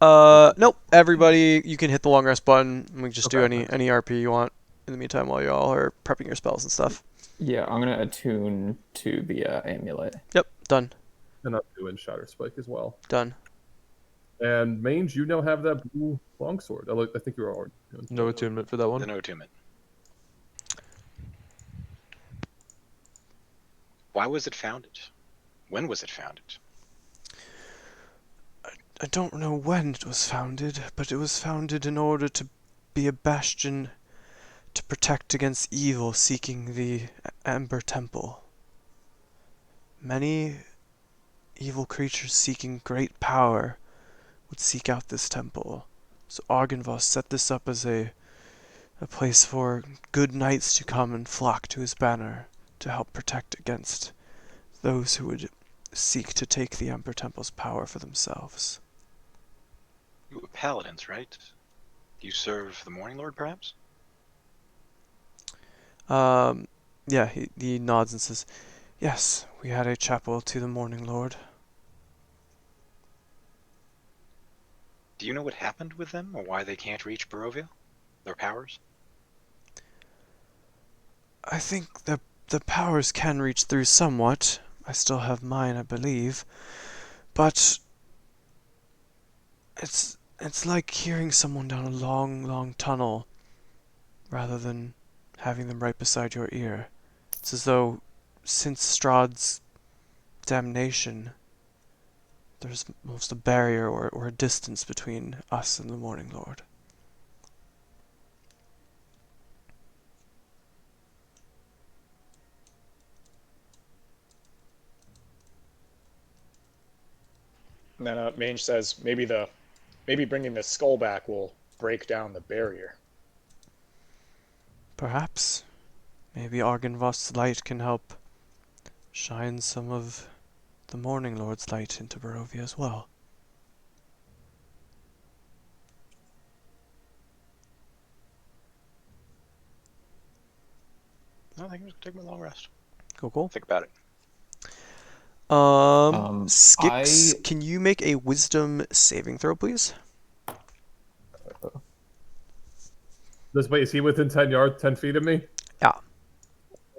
Nope. Everybody, you can hit the long rest button. And we can just do Okay. any RP you want in the meantime while y'all are prepping your spells and stuff. Yeah, I'm gonna attune to the amulet. Yep, done. And I'm doing Shatter Spike as well. Done. And Mange, you now have that blue longsword. I think you were already doing. No attunement for that one. The no attunement. Why was it founded? When was it founded? I don't know when it was founded, but it was founded in order to be a bastion to protect against evil seeking the Amber Temple. Many evil creatures seeking great power would seek out this temple. So Argynvost set this up as a place for good knights to come and flock to his banner to help protect against those who would seek to take the Amber Temple's power for themselves. You were paladins, right? Do you serve the Morning Lord, perhaps? Yeah, he nods and says, "Yes, we had a chapel to the Morning Lord." Do you know what happened with them, or why they can't reach Barovia? Their powers? I think the powers can reach through somewhat. I still have mine, I believe. But it's like hearing someone down a long, long tunnel rather than having them right beside your ear. It's as though since Strahd's damnation, there's almost a barrier or a distance between us and the Morning Lord. And then Mange says maybe bringing the skull back will break down the barrier. Perhaps. Maybe Argynvost's light can help shine some of the Morning Lord's light into Barovia as well. No, I think I'm just gonna take my long rest. Cool. Think about it. Skix, can you make a wisdom saving throw, please? Wait, is he within 10 yards, 10 feet of me? Yeah.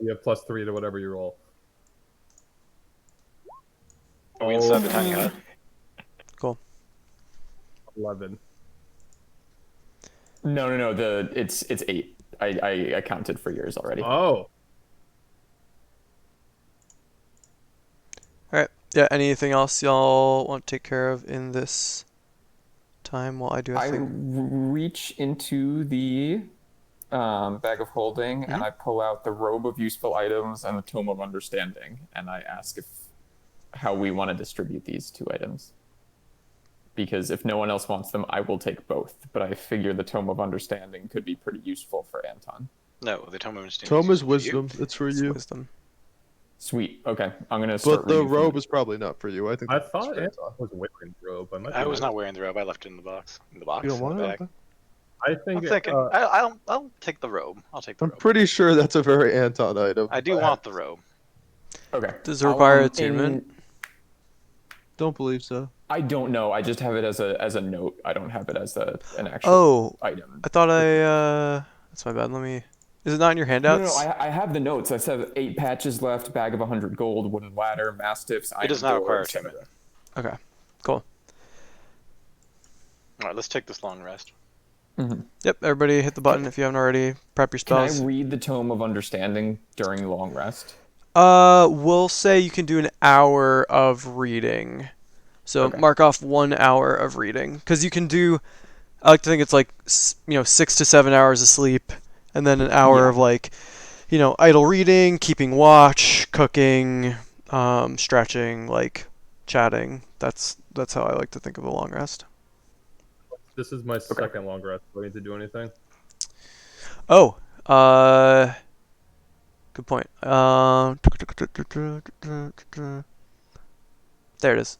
You have +3 to whatever you roll. Are we inside the tiny hut? Cool. 11. No. It's 8. I counted for yours already. Oh. All right. Yeah. Anything else y'all want to take care of in this time while I do a I thing? reach into the bag of holding and I pull out the robe of useful items and the tome of understanding, and I ask how we want to distribute these 2 items. Because if no one else wants them, I will take both. But I figure the tome of understanding could be pretty useful for Anton. No, the Tome of Instinct. Tome is for you. wisdom. It's for It's you. wisdom. Sweet. Okay, I'm gonna start. But the reading from robe is probably not for you. I think. I that's thought for Anton was wearing the robe. I was not wearing the robe. I left it in the box. In the box. You don't in want the it? bag. Okay. I I'm think. thinking. I'll take the robe. I'll take the I'm robe. pretty sure that's a very Anton item. I do want the robe. Okay. Does it require I'll, attunement? Don't believe so. I don't know. I just have it as a note. I don't have it as an actual item. I thought that's my bad. Let me. Is it not in your handouts? No, I have the notes. I said 8 patches left, bag of 100 gold, wooden ladder, mastiffs. It does not require attunement. Okay. Cool. All right, let's take this long rest. Mm-hmm. Yep. Everybody hit the button if you haven't already. Prep your Can spells. I read the Tome of Understanding during the long rest? We'll say you can do an hour of reading. So Okay. mark off 1 hour of reading, because you can do. I like to think it's like 6 to 7 hours of sleep, and then an hour of like, idle reading, keeping watch, cooking, stretching, like chatting. That's how I like to think of a long rest. This is my second long rest. Do I need to do anything? Oh, good point. There it is.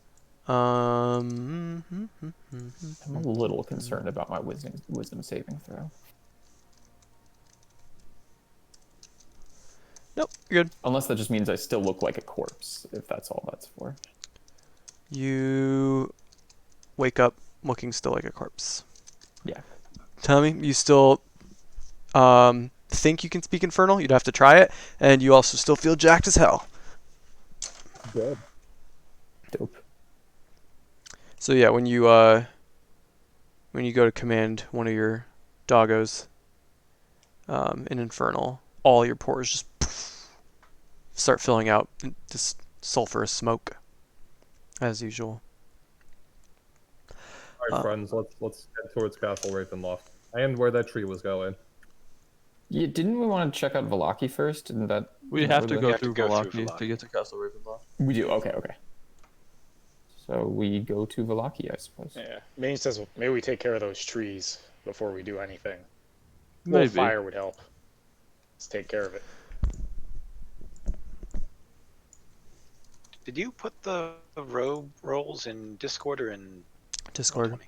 I'm a little concerned about my wisdom saving throw. Nope, you're good. Unless that just means I still look like a corpse, if that's all that's for. You wake up looking still like a corpse. Yeah. Tell me, you still think you can speak Infernal? You'd have to try it, and you also still feel jacked as hell. Good. Dope. So yeah, when you go to command one of your doggos in Infernal, all your pores just start filling out this sulfurous smoke, as usual. All right, friends, let's head towards Castle Ravenloft and where that tree was going. Yeah, didn't we want to check out Vallaki first? Didn't that We have to You go have to through go through Vallaki Vallaki. to get to Castle Ravenloft. We do. Okay. So we go to Vallaki, I suppose. Yeah. Mane says maybe we take care of those trees before we do anything. A Maybe. little fire would help. Let's take care of it. Did you put the robe rolls in Discord or in Discord. Roll20?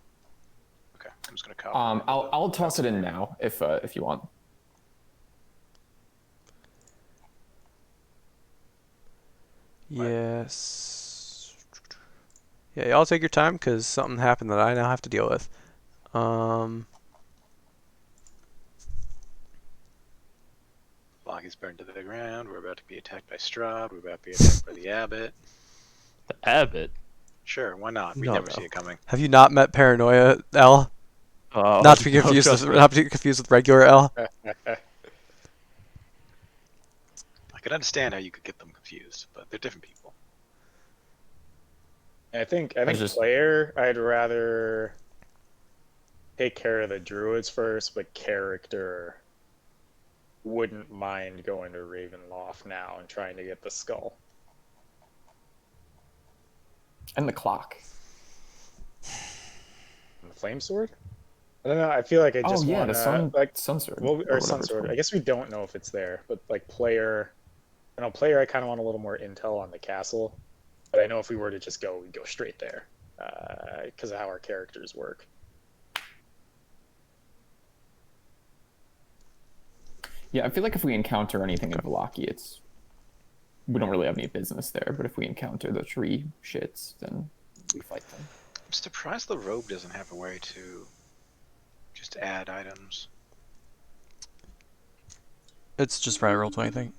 Okay, I'm just gonna copy. I'll toss it in now if you want. Yes. Yeah, y'all take your time because something happened that I now have to deal with. Locky's burned to the ground. We're about to be attacked by Strahd. We're about to be attacked by the Abbot. The Abbot. Sure, why not? We No, never no. see it coming. Have you not met Paranoia L? Oh, Not to be no, confused trust with me. not to be confused with regular L. I can understand how you could get them confused, but they're different people. I think just- player, I'd rather take care of the druids first, but character wouldn't mind going to Ravenloft now and trying to get the skull. And the clock. And the flame sword? I don't know. I feel like I just want the sun sword. well, or whatever sun it's sword. called. I guess we don't know if it's there, but like player, player. I kind of want a little more intel on the castle, but I know if we were to just go, we'd go straight there because of how our characters work. Yeah, I feel like if we encounter anything in Vallaki, we don't really have any business there. But if we encounter the tree shits, then we fight them. I'm surprised the robe doesn't have a way to just add items. It's just probably roll 20 thing.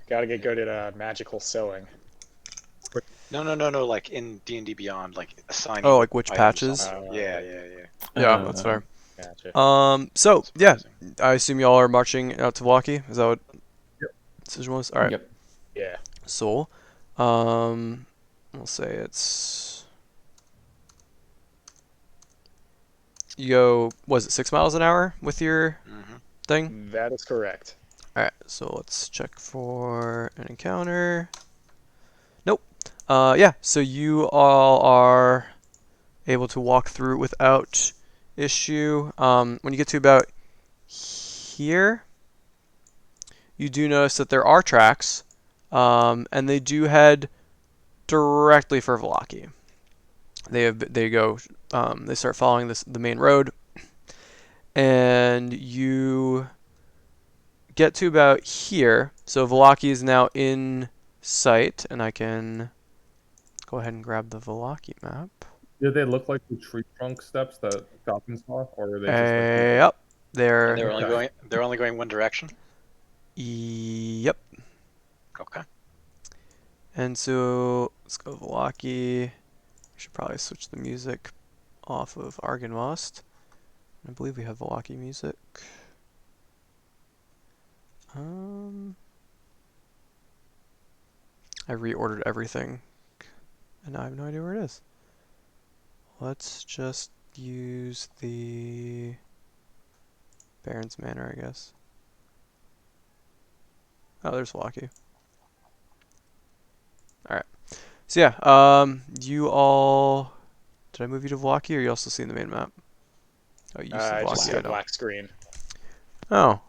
Gotta get good at magical sewing. No. Like in D&D Beyond, like assigning. Oh, like which items patches? on- Yeah. Yeah, that's fair. Gotcha. So yeah, Surprising. I assume y'all are marching out to Milwaukee. Is that what Yep. decision was? All right. Yep. Yeah. Soul. We'll say it's. You go. Was it 6 miles an hour with your Mm-hmm. thing? That is correct. All right. So let's check for an encounter. Nope. Yeah. So you all are able to walk through without issue. When you get to about here, you do notice that there are tracks, and they do head directly for Velaki. They start following the main road, and you get to about here. So Velaki is now in sight, and I can go ahead and grab the Velaki map. Did they look like the tree trunk steps that Gotham saw, or are they just like? Yep, they're. And they're only going one direction. Yep. Okay. And so let's go Velaki. We should probably switch the music off of Argynvost. I believe we have Velaki music. I reordered everything, and I have no idea where it is. Let's just use the Baron's Manor, I guess. Oh, there's Velaki. Alright. So yeah, you all... Did I move you to Velaki, or are you also seeing the main map? Oh, you see I just see Velaki, I a don't. black screen. Oh.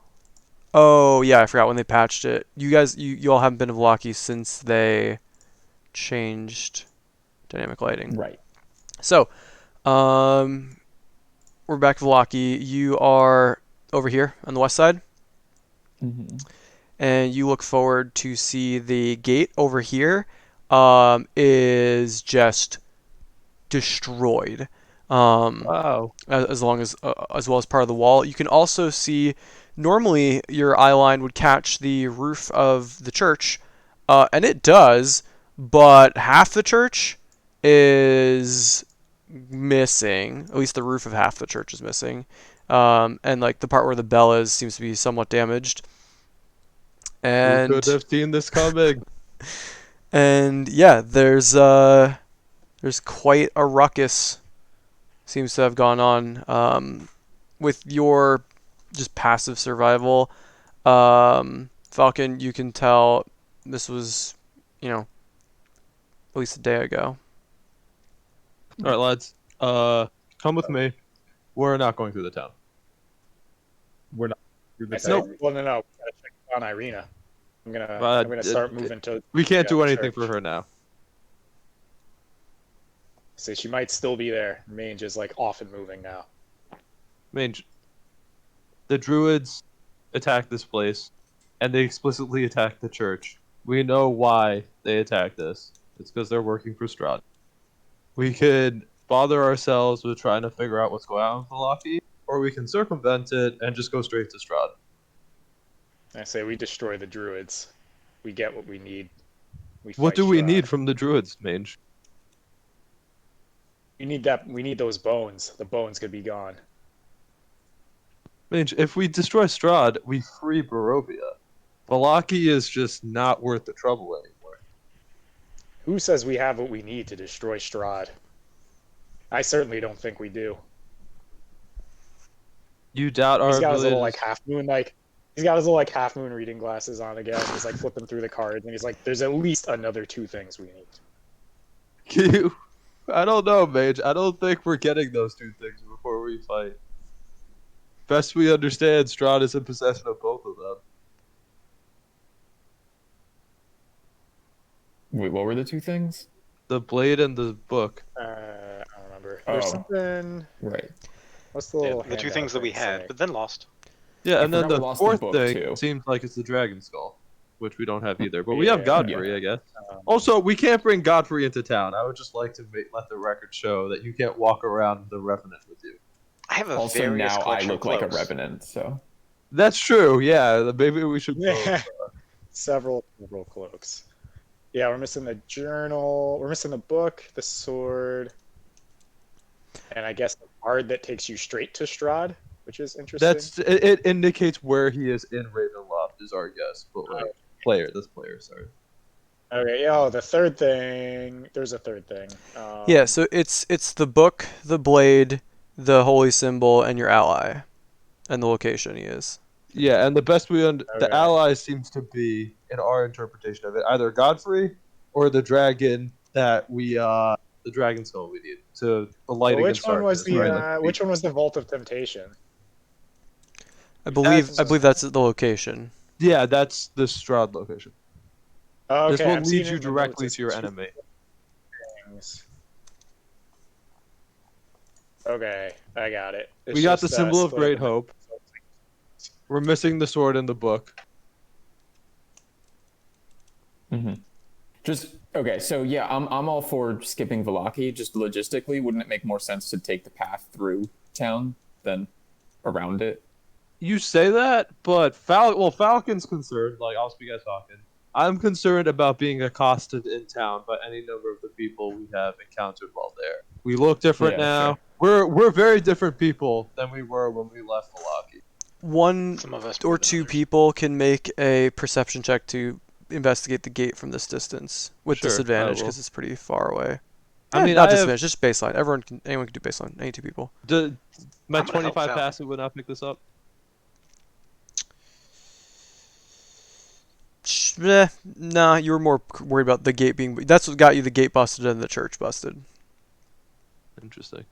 Oh, yeah, I forgot when they patched it. You guys, you all haven't been to Velaki since they changed dynamic lighting. Right. So, we're back to Velaki. You are over here on the west side, Mm-hmm. and you look forward to see the gate over here is just destroyed. Wow. As well as part of the wall. You can also see, normally your eye line would catch the roof of the church, and it does, but half the church is missing. At least the roof of half the church is missing, and like the part where the bell is seems to be somewhat damaged. Who And could have seen this coming? and yeah, there's quite a ruckus seems to have gone on with your just passive survival. Falcon, you can tell this was, at least a day ago. All right, lads. Come with me. We're not going through the town. We're not through the I say, town. well, no. We gotta check on Irina. I'm But gonna start moving to. We can't do Yeah, anything church. for her now. So she might still be there. Mange is like often moving now. I mean, the druids attacked this place, and they explicitly attacked the church. We know why they attacked this. It's because they're working for Strahd. We could bother ourselves with trying to figure out what's going on with Velaki, or we can circumvent it and just go straight to Strahd. I say we destroy the druids. We get what we need. We What fight do we Strahd. need from the druids, Mange? We need that. We need those bones. The bones could be gone. Mange, if we destroy Strahd, we free Barovia. Velaki is just not worth the trouble anymore. Who says we have what we need to destroy Strahd? I certainly don't think we do. You doubt our He's got his ability little to- like half moon He's got his little like half moon reading glasses on again. He's like flipping through the cards, and he's like, "There's at least another 2 things we need." I don't know, Mage. I don't think we're getting those 2 things before we fight. Best we understand, Strahd is in possession of both of them. Wait, what were the 2 things? The blade and the book. I don't remember. There's Oh. something. Right. What's the little The 2 handout things that we thing had, say? but then lost. Yeah, I and then forgot we the lost the 4th book, thing too. seems like it's the dragon skull, which we don't have either. But we have Yeah. Godfrey, I guess. Um, Also, we can't bring Godfrey into town. I would just like to let the record show that you can't walk around the Revenant with you. I have a Also, various now I collection look of like a cloaks. revenant, so That's true. Yeah, maybe we should. Yeah. Several cloaks. Yeah, we're missing the journal. We're missing the book, the sword, and I guess the card that takes you straight to Strahd, which is interesting. It indicates where he is in Ravenloft is our guess, but like this player, sorry. Okay. Oh, the third thing. There's a third thing. Yeah, so it's the book, the blade, the holy symbol, and your ally, and the location he is. Yeah, and the best the Okay. ally seems to be, in our interpretation of it, either Godfrey or the dragon that the dragon skull we need to alight Well, against darkness. which one was the Vault of Temptation? I believe That's- that's the location. Yeah, that's the Strahd location. Oh, okay, This will I'm seeing lead it you in the directly notes. to your It's two enemy. things. Okay, I got it. It's We got the just, symbol of split Great up in- Hope. We're missing the sword in the book. Just okay. So yeah, I'm all for skipping Vallaki. Just logistically, wouldn't it make more sense to take the path through town than around it? You say that, but Falcon's concerned. Like, I'll speak as Falcon. I'm concerned about being accosted in town by any number of the people we have encountered while there. We look different Yeah, now. sure. We're very different people than we were when we left Vallaki. One Some of us more or than two others. people can make a perception check to investigate the gate from this distance with Sure, I disadvantage will. because it's pretty far away. I mean, not I have disadvantage, just baseline. Anyone can do baseline. Any two people. my I'm gonna help 25 Falcon. passive would not pick this up. Nah, you were more worried about the gate being. That's what got you the gate busted and the church busted. Interesting.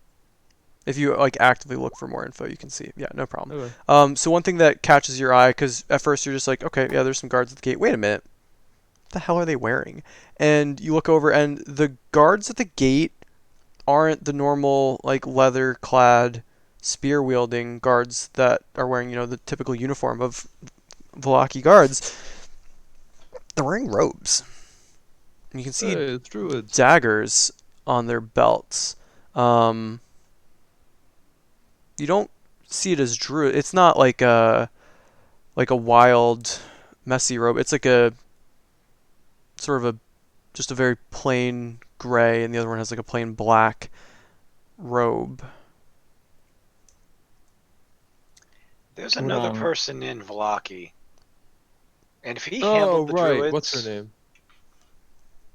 If you like actively look for more info, you can see. Yeah, no problem. Okay. So one thing that catches your eye, because at first you're just like, okay, yeah, there's some guards at the gate. Wait a minute, what the hell are they wearing? And you look over, and the guards at the gate aren't the normal like leather-clad, spear-wielding guards that are wearing, the typical uniform of Vallaki guards. They're wearing robes. And you can see Hey, it's druids. daggers on their belts. You don't see it as druid. It's not like a wild, messy robe. It's like a sort of just a very plain gray, and the other one has like a plain black robe. There's Hold another on. person in Vallaki. And if he Oh, handled the right. druids... What's her name?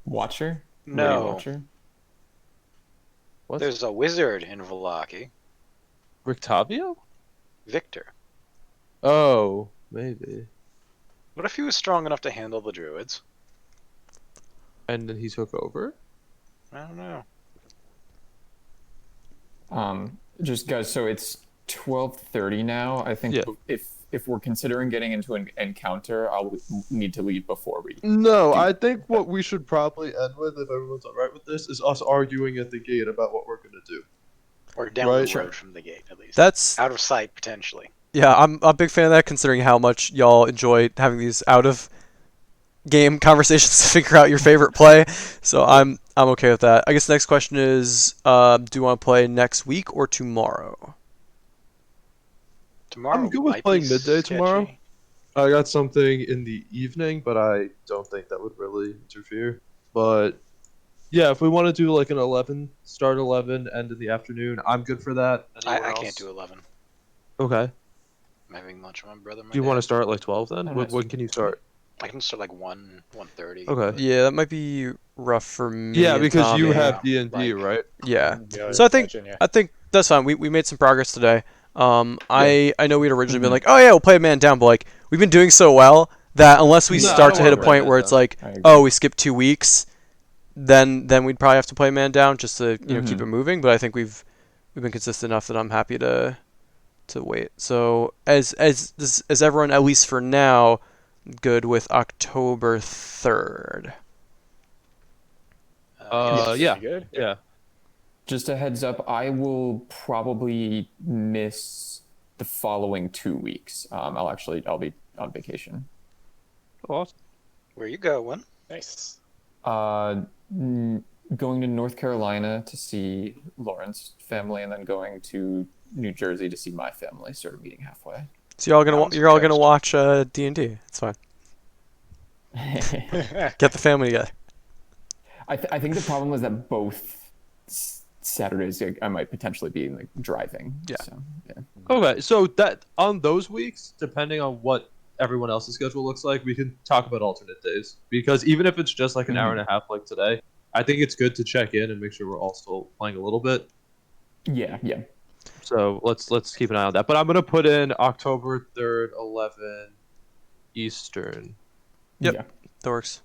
Watcher? Lady No. Watcher? What? There's a wizard in Vallaki. Rictavio? Victor. Oh, maybe. What if he was strong enough to handle the druids? And then he took over? I don't know. Just guys, so it's 12:30 now. I think Yeah. if we're considering getting into an encounter, I'll need to leave before we. No, I think what we should probably end with, if everyone's alright with this, is us arguing at the gate about what we're gonna do. Or down Right. the road from the gate, at least. That's Out of sight, potentially. yeah. I'm a big fan of that, considering how much y'all enjoy having these out of game conversations to figure out your favorite play. So I'm okay with that. I guess the next question is, do you want to play next week or tomorrow? Tomorrow I'm good with might playing be midday sketchy. tomorrow. I got something in the evening, but I don't think that would really interfere. But yeah, if we want to do like an 11, start 11, end in the afternoon, I'm good for that. I Anyone can't else? do 11. Okay. I'm having lunch with my brother. Do you want to start at like 12 then? Oh, When, nice. when can you start? I can start like 1:30. Okay. Yeah, that might be rough for me. Yeah, and because you Tommy. have D&D, like- right? Yeah. Yeah, So I think yeah. I think that's fine. We made some progress today. I know we'd originally been Mhm. like, oh yeah, we'll play a man down, but like we've been doing so well that unless we No, I start don't to hit a wanna play point man where it's down. like, I agree. oh, we skipped 2 weeks, then we'd probably have to play man down just to keep Mhm. it moving. But I think we've been consistent enough that I'm happy to wait. So as everyone, at least for now, good with October 3rd. Yeah. Good. Yeah. Just a heads up, I will probably miss the following 2 weeks. I'll be on vacation. Awesome. Where you going? Nice. Going to North Carolina to see Lauren's family, and then going to New Jersey to see my family. Sort of meeting halfway. So Sounds you're all gonna toast. watch D&D. It's fine. Get the family together. I think the problem was that both Saturdays I might potentially be like driving. Yeah. So, yeah. Okay, so that on those weeks, depending on what everyone else's schedule looks like, we can talk about alternate days. Because even if it's just like an hour and a half like today, I think it's good to check in and make sure we're all still playing a little bit. Yeah. So let's keep an eye on that. But I'm gonna put in October 3rd, 11 Eastern. Yep. Yeah. That works.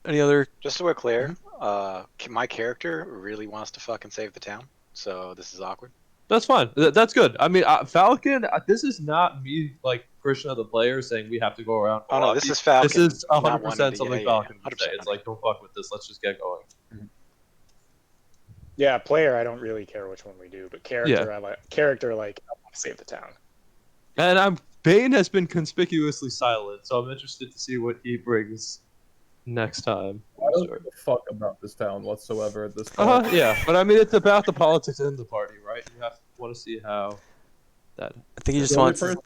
Any other? Just so we're clear, my character really wants to fucking save the town, so this is awkward. That's fine. That's good. I mean, Falcon. This is not me like Christian of the player saying we have to go around. Oh no, this is Falcon. This is not 100% wanting to- something yeah, Falcon yeah, would say. It's like, don't fuck with this. Let's just get going. Yeah, player, I don't really care which one we do, but character, I want to save the town. And Bane has been conspicuously silent, so I'm interested to see what he brings next time. I don't give a fuck about this town whatsoever at this point. Yeah, but I mean, it's about the politics in the party, right? You want to see how that. I think he just The only wants. person-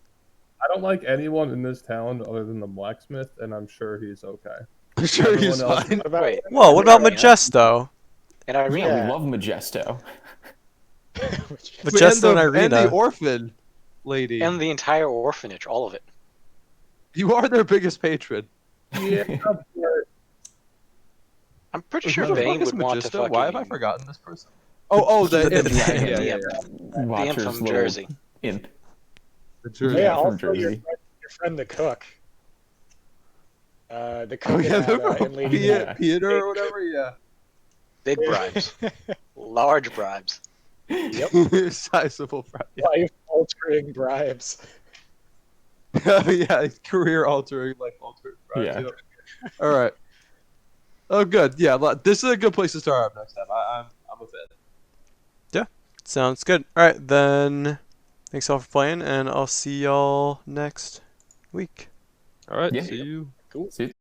I don't like anyone in this town other than the blacksmith, and I'm sure he's okay. I'm sure Everyone he's else- fine. What about Wait, Whoa! What about Arena? Majesto? And Irene, Yeah, Yeah. we love Majesto. Majesto and And the Irina. orphan lady. and the entire orphanage, all of it. You are their biggest patron. Yeah, but I'm pretty Who sure the Vane fuck is would want to Magisto? fucking. Why have I forgotten this person? Oh, the The- imp. the- Yeah, the yeah, yeah, imp. yeah. The imp Watcher's from little Jersey. Imp. The Jersey. Yeah, from also Jersey. your friend the cook. The Oh cook yeah, and Lady Yeah. Peter or whatever. Yeah. Big bribes. Large bribes. Sizable prize. life altering bribes. Yeah, career altering, life altering. Right? Yeah. All right. Oh, good. Yeah, this is a good place to start up next time. I'm a fan. Sounds good. All right, then. Thanks all for playing, and I'll see y'all next week. All right. Yeah. See you. Cool. See?